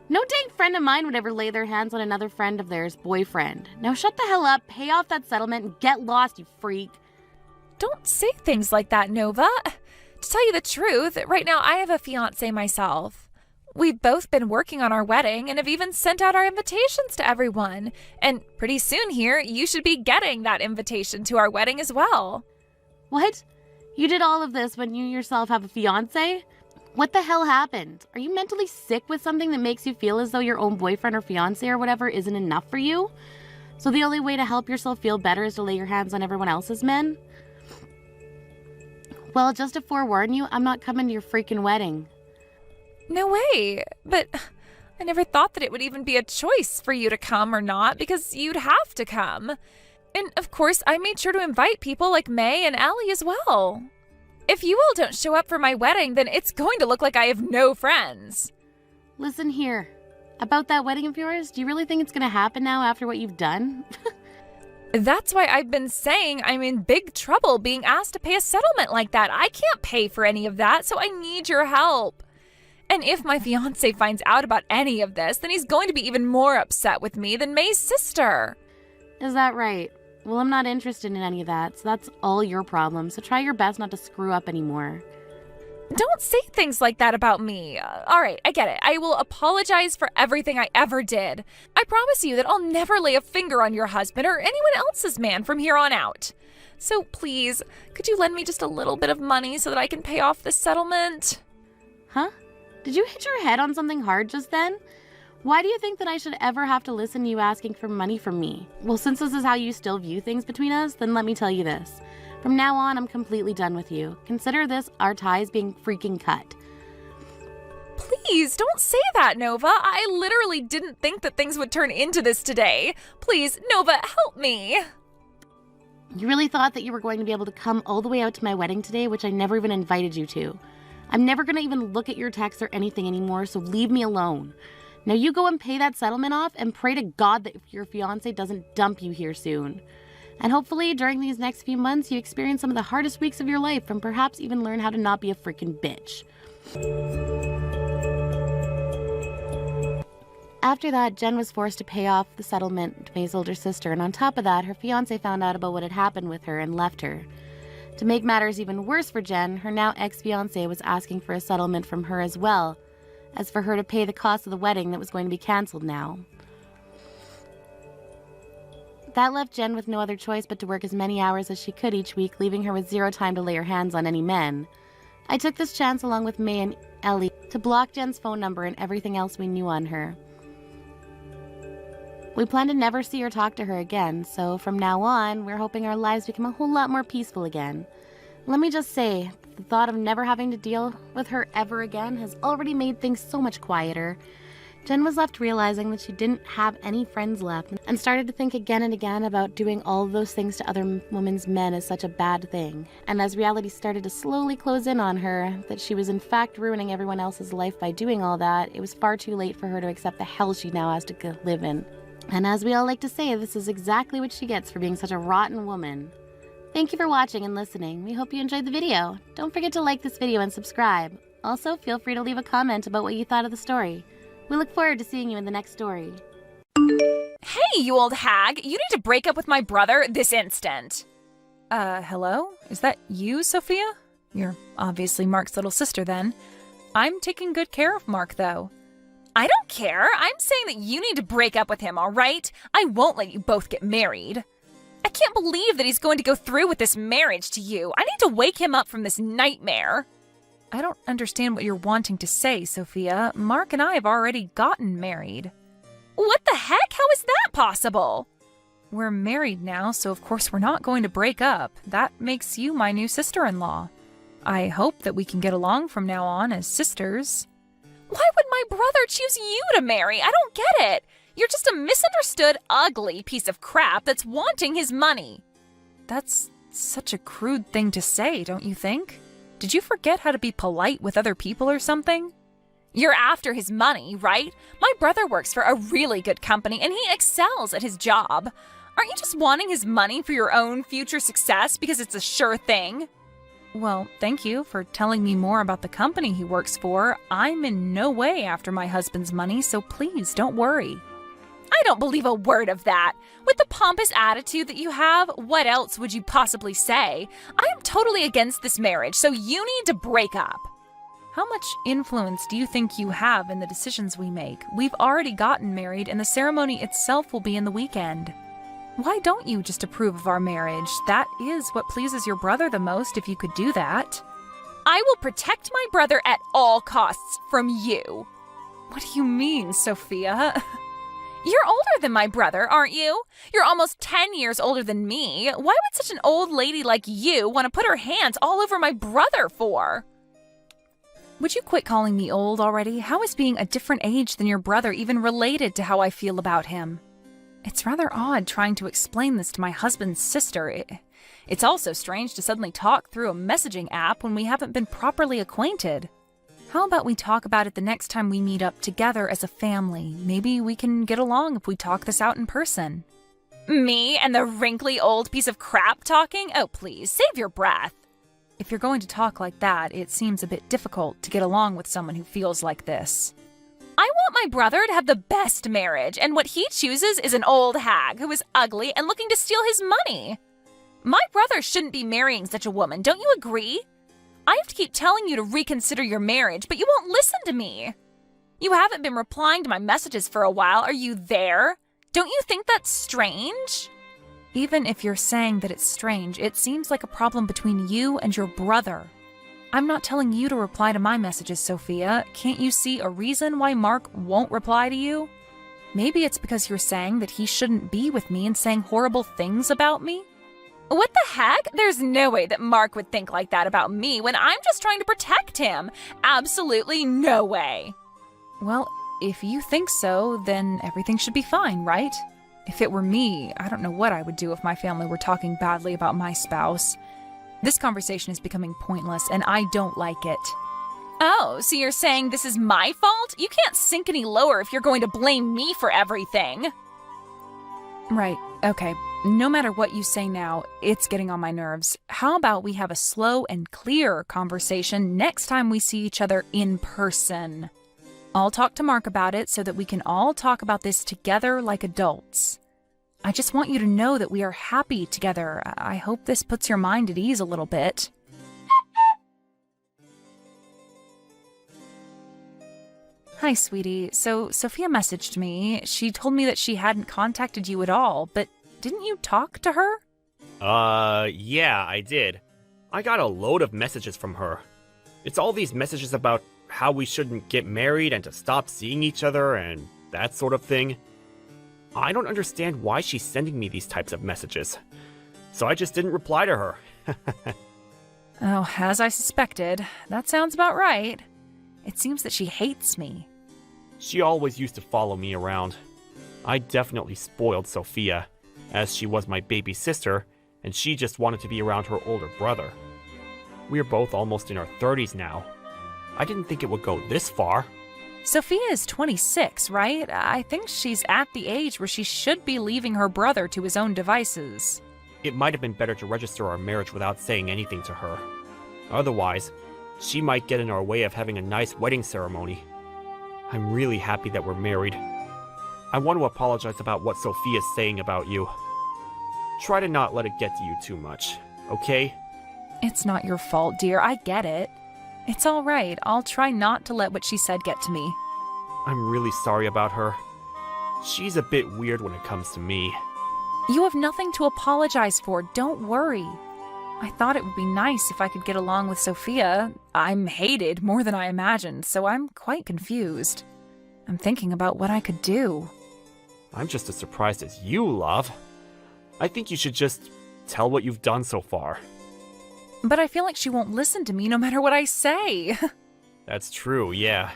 No dang friend of mine would ever lay their hands on another friend of theirs' boyfriend. Now shut the hell up, pay off that settlement, and get lost, you freak. Don't say things like that, Nova. To tell you the truth, right now I have a fiancé myself. We've both been working on our wedding and have even sent out our invitations to everyone. And pretty soon here, you should be getting that invitation to our wedding as well. What? You did all of this when you yourself have a fiancé? What the hell happened? Are you mentally sick with something that makes you feel as though your own boyfriend or fiancé or whatever isn't enough for you? So the only way to help yourself feel better is to lay your hands on everyone else's men? Well, just to forewarn you, I'm not coming to your freaking wedding. No way, but I never thought that it would even be a choice for you to come or not because you'd have to come. And of course, I made sure to invite people like May and Ellie as well. If you all don't show up for my wedding, then it's going to look like I have no friends. Listen here. About that wedding of yours, do you really think it's going to happen now after what you've done? That's why I've been saying I'm in big trouble being asked to pay a settlement like that. I can't pay for any of that, so I need your help. And if my fiancé finds out about any of this, then he's going to be even more upset with me than May's sister. Is that right? Well, I'm not interested in any of that, so that's all your problem. So try your best not to screw up anymore. Don't say things like that about me. All right, I get it. I will apologize for everything I ever did. I promise you that I'll never lay a finger on your husband or anyone else's man from here on out. So please, could you lend me just a little bit of money so that I can pay off this settlement? Huh? Did you hit your head on something hard just then? Why do you think that I should ever have to listen to you asking for money from me? Well, since this is how you still view things between us, then let me tell you this. From now on, I'm completely done with you. Consider this our ties being freaking cut. Please, don't say that, Nova. I literally didn't think that things would turn into this today. Please, Nova, help me. You really thought that you were going to be able to come all the way out to my wedding today, which I never even invited you to. I'm never going to even look at your texts or anything anymore, so leave me alone. Now you go and pay that settlement off and pray to God that your fiancé doesn't dump you here soon. And hopefully during these next few months you experience some of the hardest weeks of your life and perhaps even learn how to not be a freaking bitch. After that, Jen was forced to pay off the settlement to May's older sister, and on top of that, her fiancé found out about what had happened with her and left her. To make matters even worse for Jen, her now ex-fiancé was asking for a settlement from her as well, as for her to pay the cost of the wedding that was going to be cancelled now. That left Jen with no other choice but to work as many hours as she could each week, leaving her with zero time to lay her hands on any men. I took this chance along with May and Ellie to block Jen's phone number and everything else we knew on her. We plan to never see or talk to her again, so from now on, we're hoping our lives become a whole lot more peaceful again. Let me just say, the thought of never having to deal with her ever again has already made things so much quieter. Jen was left realizing that she didn't have any friends left and started to think again and again about doing all of those things to other women's men as such a bad thing. And as reality started to slowly close in on her, that she was in fact ruining everyone else's life by doing all that, it was far too late for her to accept the hell she now has to live in. And as we all like to say, this is exactly what she gets for being such a rotten woman. Thank you for watching and listening. We hope you enjoyed the video. Don't forget to like this video and subscribe. Also, feel free to leave a comment about what you thought of the story. We look forward to seeing you in the next story. Hey, you old hag! You need to break up with my brother this instant! Hello? Is that you, Sophia? You're obviously Mark's little sister, then. I'm taking good care of Mark, though. I don't care! I'm saying that you need to break up with him, alright? I won't let you both get married. I can't believe that he's going to go through with this marriage to you. I need to wake him up from this nightmare. I don't understand what you're wanting to say, Sophia. Mark and I have already gotten married. What the heck? How is that possible? We're married now, so of course we're not going to break up. That makes you my new sister-in-law. I hope that we can get along from now on as sisters. Why would my brother choose you to marry? I don't get it. You're just a misunderstood, ugly piece of crap that's wanting his money. That's such a crude thing to say, don't you think? Did you forget how to be polite with other people or something? You're after his money, right? My brother works for a really good company and he excels at his job. Aren't you just wanting his money for your own future success because it's a sure thing? Well, thank you for telling me more about the company he works for. I'm in no way after my husband's money, so please don't worry. I don't believe a word of that. With the pompous attitude that you have, what else would you possibly say? I am totally against this marriage, so you need to break up. How much influence do you think you have in the decisions we make? We've already gotten married, and the ceremony itself will be in the weekend. Why don't you just approve of our marriage? That is what pleases your brother the most, if you could do that. I will protect my brother at all costs from you. What do you mean, Sophia? You're older than my brother, aren't you? You're almost 10 years older than me. Why would such an old lady like you want to put her hands all over my brother for? Would you quit calling me old already? How is being a different age than your brother even related to how I feel about him? It's rather odd trying to explain this to my husband's sister. It's also strange to suddenly talk through a messaging app when we haven't been properly acquainted. How about we talk about it the next time we meet up together as a family? Maybe we can get along if we talk this out in person. Me and the wrinkly old piece of crap talking? Oh, please, save your breath. If you're going to talk like that, it seems a bit difficult to get along with someone who feels like this. I want my brother to have the best marriage, and what he chooses is an old hag who is ugly and looking to steal his money. My brother shouldn't be marrying such a woman, don't you agree? I have to keep telling you to reconsider your marriage, but you won't listen to me. You haven't been replying to my messages for a while. Are you there? Don't you think that's strange? Even if you're saying that it's strange, it seems like a problem between you and your brother. I'm not telling you to reply to my messages, Sophia. Can't you see a reason why Mark won't reply to you? Maybe it's because you're saying that he shouldn't be with me and saying horrible things about me? What the heck? There's no way that Mark would think like that about me when I'm just trying to protect him. Absolutely no way. Well, if you think so, then everything should be fine, right? If it were me, I don't know what I would do if my family were talking badly about my spouse. This conversation is becoming pointless, and I don't like it. Oh, so you're saying this is my fault? You can't sink any lower if you're going to blame me for everything. Right, okay. No matter what you say now, it's getting on my nerves. How about we have a slow and clear conversation next time we see each other in person? I'll talk to Mark about it so that we can all talk about this together like adults. I just want you to know that we are happy together. I hope this puts your mind at ease a little bit. Hi, sweetie. So Sophia messaged me. She told me that she hadn't contacted you at all, but didn't you talk to her? Yeah, I did. I got a load of messages from her. It's all these messages about how we shouldn't get married and to stop seeing each other and that sort of thing. I don't understand why she's sending me these types of messages. So I just didn't reply to her. Oh, as I suspected. That sounds about right. It seems that she hates me. She always used to follow me around. I definitely spoiled Sophia, as she was my baby sister, and she just wanted to be around her older brother. We're both almost in our 30s now. I didn't think it would go this far. Sophia is 26, right? I think she's at the age where she should be leaving her brother to his own devices. It might have been better to register our marriage without saying anything to her. Otherwise, she might get in our way of having a nice wedding ceremony. I'm really happy that we're married. I want to apologize about what Sophia's saying about you. Try to not let it get to you too much, okay? It's not your fault, dear. I get it. It's all right. I'll try not to let what she said get to me. I'm really sorry about her. She's a bit weird when it comes to me. You have nothing to apologize for. Don't worry. I thought it would be nice if I could get along with Sophia. I'm hated more than I imagined, so I'm quite confused. I'm thinking about what I could do. I'm just as surprised as you, love. I think you should just tell what you've done so far. But I feel like she won't listen to me no matter what I say. That's true, yeah.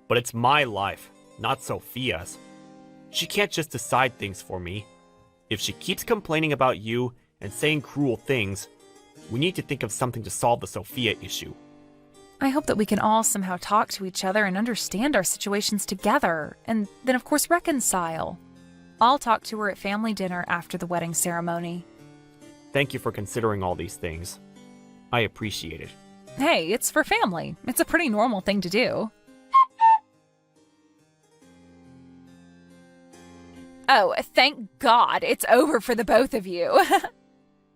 But it's my life, not Sophia's. She can't just decide things for me. If she keeps complaining about you and saying cruel things, we need to think of something to solve the Sophia issue. I hope that we can all somehow talk to each other and understand our situations together, and then of course reconcile. I'll talk to her at family dinner after the wedding ceremony. Thank you for considering all these things. I appreciate it. Hey, it's for family. It's a pretty normal thing to do. Oh, thank God it's over for the both of you.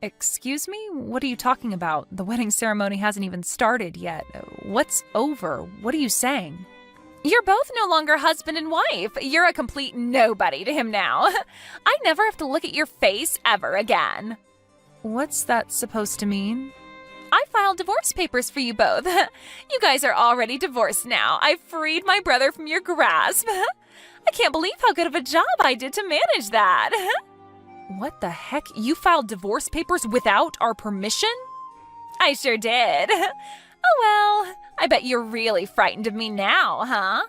Excuse me? What are you talking about? The wedding ceremony hasn't even started yet. What's over? What are you saying? You're both no longer husband and wife. You're a complete nobody to him now. I never have to look at your face ever again. What's that supposed to mean? I filed divorce papers for you both. You guys are already divorced now. I freed my brother from your grasp. I can't believe how good of a job I did to manage that. What the heck? You filed divorce papers without our permission? I sure did. Oh well, I bet you're really frightened of me now, huh?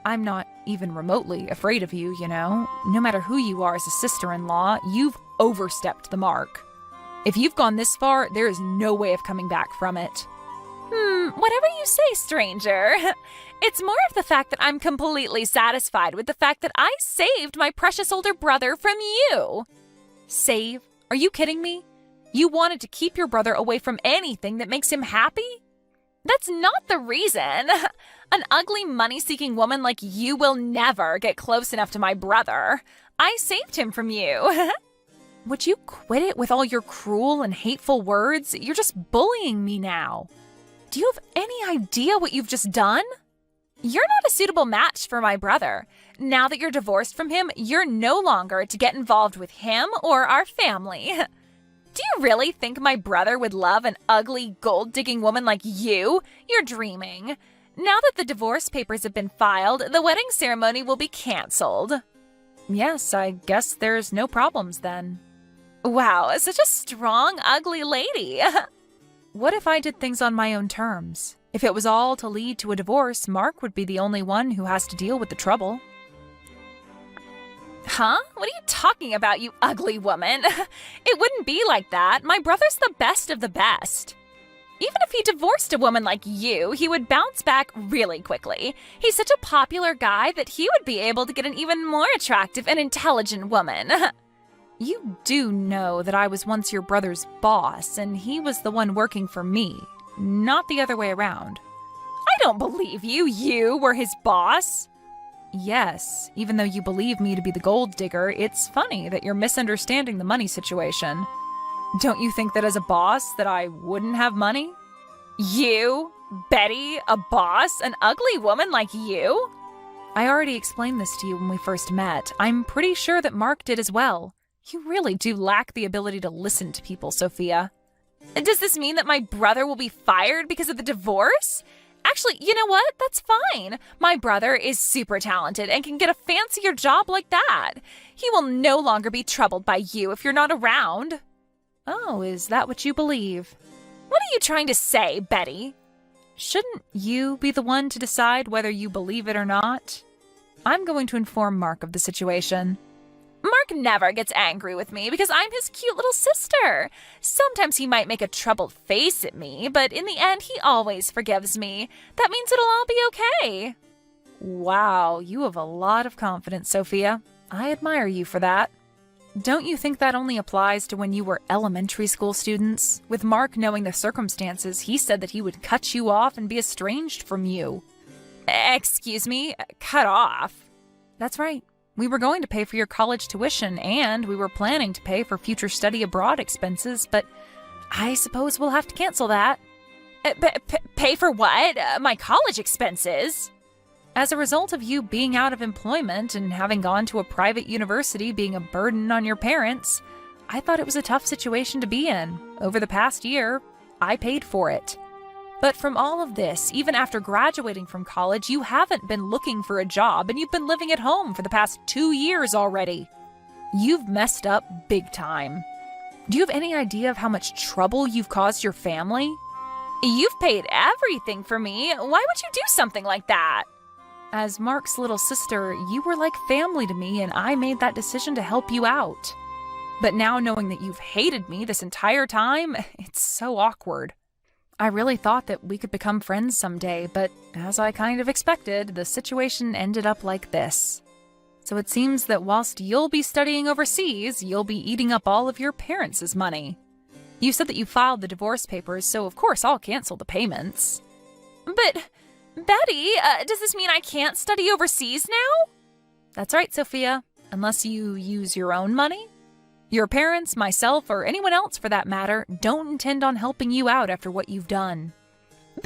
I'm not even remotely afraid of you, you know. No matter who you are as a sister-in-law, you've overstepped the mark. If you've gone this far, there is no way of coming back from it. Whatever you say, stranger. It's more of the fact that I'm completely satisfied with the fact that I saved my precious older brother from you. Save? Are you kidding me? You wanted to keep your brother away from anything that makes him happy? That's not the reason. An ugly, money-seeking woman like you will never get close enough to my brother. I saved him from you. Would you quit it with all your cruel and hateful words? You're just bullying me now. Do you have any idea what you've just done? You're not a suitable match for my brother. Now that you're divorced from him, you're no longer to get involved with him or our family. Do you really think my brother would love an ugly, gold-digging woman like you? You're dreaming. Now that the divorce papers have been filed, the wedding ceremony will be canceled. Yes, I guess there's no problems then. Wow, such a strong, ugly lady. What if I did things on my own terms? If it was all to lead to a divorce, Mark would be the only one who has to deal with the trouble. Huh? What are you talking about, you ugly woman? It wouldn't be like that. My brother's the best of the best. Even if he divorced a woman like you, he would bounce back really quickly. He's such a popular guy that he would be able to get an even more attractive and intelligent woman. You do know that I was once your brother's boss, and he was the one working for me, not the other way around. I don't believe you. You were his boss. Yes, even though you believe me to be the gold digger, it's funny that you're misunderstanding the money situation. Don't you think that as a boss that I wouldn't have money? You? Betty? A boss? An ugly woman like you? I already explained this to you when we first met. I'm pretty sure that Mark did as well. You really do lack the ability to listen to people, Sophia. Does this mean that my brother will be fired because of the divorce? Actually, you know what? That's fine. My brother is super talented and can get a fancier job like that. He will no longer be troubled by you if you're not around. Oh, is that what you believe? What are you trying to say, Betty? Shouldn't you be the one to decide whether you believe it or not? I'm going to inform Mark of the situation. Mark never gets angry with me because I'm his cute little sister. Sometimes he might make a troubled face at me, but in the end, he always forgives me. That means it'll all be okay. Wow, you have a lot of confidence, Sophia. I admire you for that. Don't you think that only applies to when you were elementary school students? With Mark knowing the circumstances, he said that he would cut you off and be estranged from you. Excuse me? Cut off? That's right. We were going to pay for your college tuition, and we were planning to pay for future study abroad expenses, but I suppose we'll have to cancel that. Pay for what? My college expenses? As a result of you being out of employment and having gone to a private university being a burden on your parents, I thought it was a tough situation to be in. Over the past year, I paid for it. But from all of this, even after graduating from college, you haven't been looking for a job and you've been living at home for the past 2 years already. You've messed up big time. Do you have any idea of how much trouble you've caused your family? You've paid everything for me. Why would you do something like that? As Mark's little sister, you were like family to me, and I made that decision to help you out. But now knowing that you've hated me this entire time, it's so awkward. I really thought that we could become friends someday, but as I kind of expected, the situation ended up like this. So it seems that whilst you'll be studying overseas, you'll be eating up all of your parents' money. You said that you filed the divorce papers, so of course I'll cancel the payments. But, Betty, does this mean I can't study overseas now? That's right, Sophia, unless you use your own money. Your parents, myself, or anyone else for that matter, don't intend on helping you out after what you've done.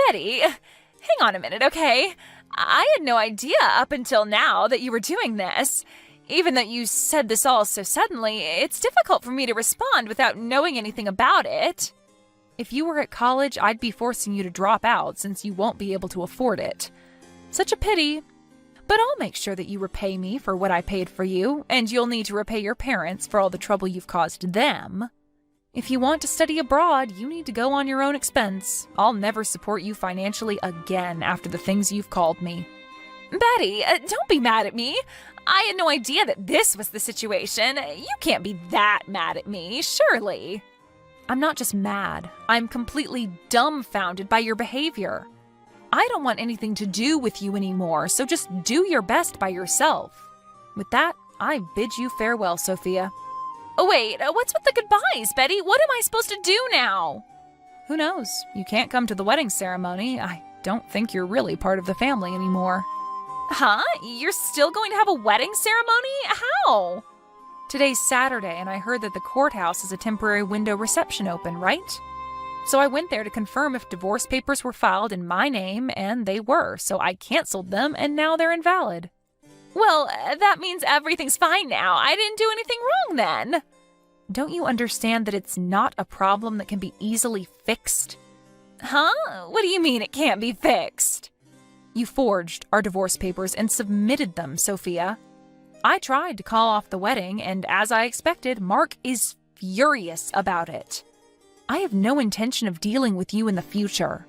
Betty, hang on a minute, okay? I had no idea up until now that you were doing this. Even though you said this all so suddenly, it's difficult for me to respond without knowing anything about it. If you were at college, I'd be forcing you to drop out since you won't be able to afford it. Such a pity. But I'll make sure that you repay me for what I paid for you, and you'll need to repay your parents for all the trouble you've caused them. If you want to study abroad, you need to go on your own expense. I'll never support you financially again after the things you've called me. Betty, don't be mad at me. I had no idea that this was the situation. You can't be that mad at me, surely. I'm not just mad. I'm completely dumbfounded by your behavior. I don't want anything to do with you anymore, so just do your best by yourself. With that, I bid you farewell, Sophia. Oh, wait, what's with the goodbyes, Betty? What am I supposed to do now? Who knows? You can't come to the wedding ceremony. I don't think you're really part of the family anymore. Huh? You're still going to have a wedding ceremony? How? Today's Saturday, and I heard that the courthouse has a temporary window reception open, right? So I went there to confirm if divorce papers were filed in my name, and they were, so I canceled them, and now they're invalid. Well, that means everything's fine now. I didn't do anything wrong then. Don't you understand that it's not a problem that can be easily fixed? Huh? What do you mean it can't be fixed? You forged our divorce papers and submitted them, Sophia. I tried to call off the wedding, and as I expected, Mark is furious about it. I have no intention of dealing with you in the future.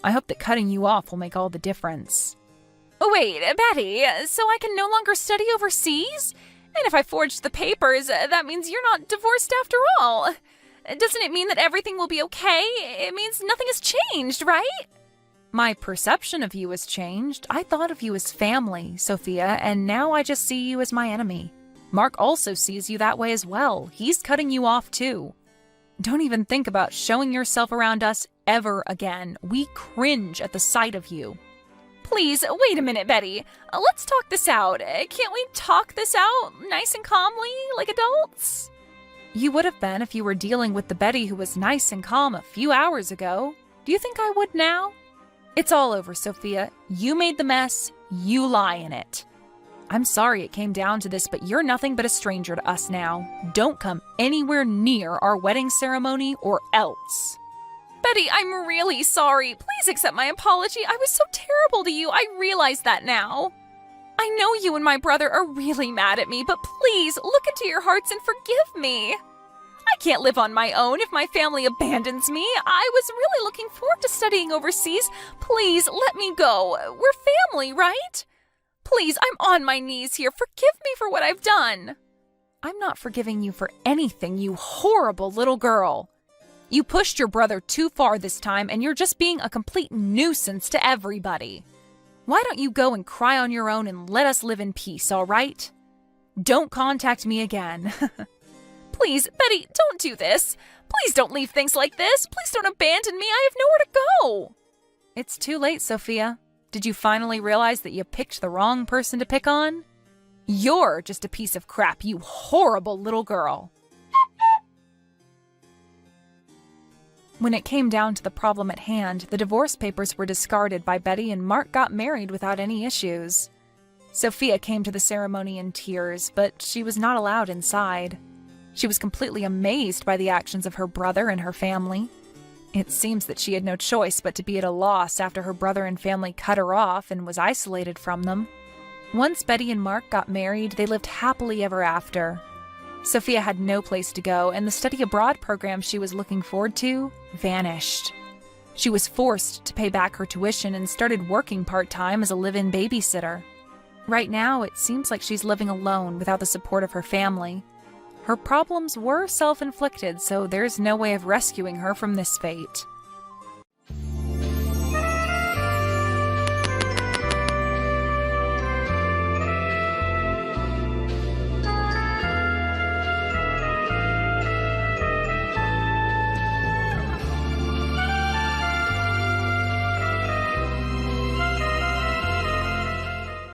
I hope that cutting you off will make all the difference. Oh, wait, Betty, so I can no longer study overseas? And if I forged the papers, that means you're not divorced after all. Doesn't it mean that everything will be okay? It means nothing has changed, right? My perception of you has changed. I thought of you as family, Sophia, and now I just see you as my enemy. Mark also sees you that way as well. He's cutting you off too. Don't even think about showing yourself around us ever again. We cringe at the sight of you. Please, wait a minute, Betty. Let's talk this out. Can't we talk this out nice and calmly, like adults? You would have been if you were dealing with the Betty who was nice and calm a few hours ago. Do you think I would now? It's all over, Sophia. You made the mess. You lie in it. I'm sorry it came down to this, but you're nothing but a stranger to us now. Don't come anywhere near our wedding ceremony or else. Betty, I'm really sorry. Please accept my apology. I was so terrible to you. I realize that now. I know you and my brother are really mad at me, but please look into your hearts and forgive me. I can't live on my own if my family abandons me. I was really looking forward to studying overseas. Please let me go. We're family, right? Please, I'm on my knees here. Forgive me for what I've done. I'm not forgiving you for anything, you horrible little girl. You pushed your brother too far this time, and you're just being a complete nuisance to everybody. Why don't you go and cry on your own and let us live in peace, all right? Don't contact me again. Please, Betty, don't do this. Please don't leave things like this. Please don't abandon me. I have nowhere to go. It's too late, Sophia. Did you finally realize that you picked the wrong person to pick on? You're just a piece of crap, you horrible little girl. When it came down to the problem at hand, the divorce papers were discarded by Betty and Mark got married without any issues. Sophia came to the ceremony in tears, but she was not allowed inside. She was completely amazed by the actions of her brother and her family. It seems that she had no choice but to be at a loss after her brother and family cut her off and was isolated from them. Once Betty and Mark got married, they lived happily ever after. Sophia had no place to go, and the study abroad program she was looking forward to vanished. She was forced to pay back her tuition and started working part-time as a live-in babysitter. Right now, it seems like she's living alone without the support of her family. Her problems were self-inflicted, so there's no way of rescuing her from this fate.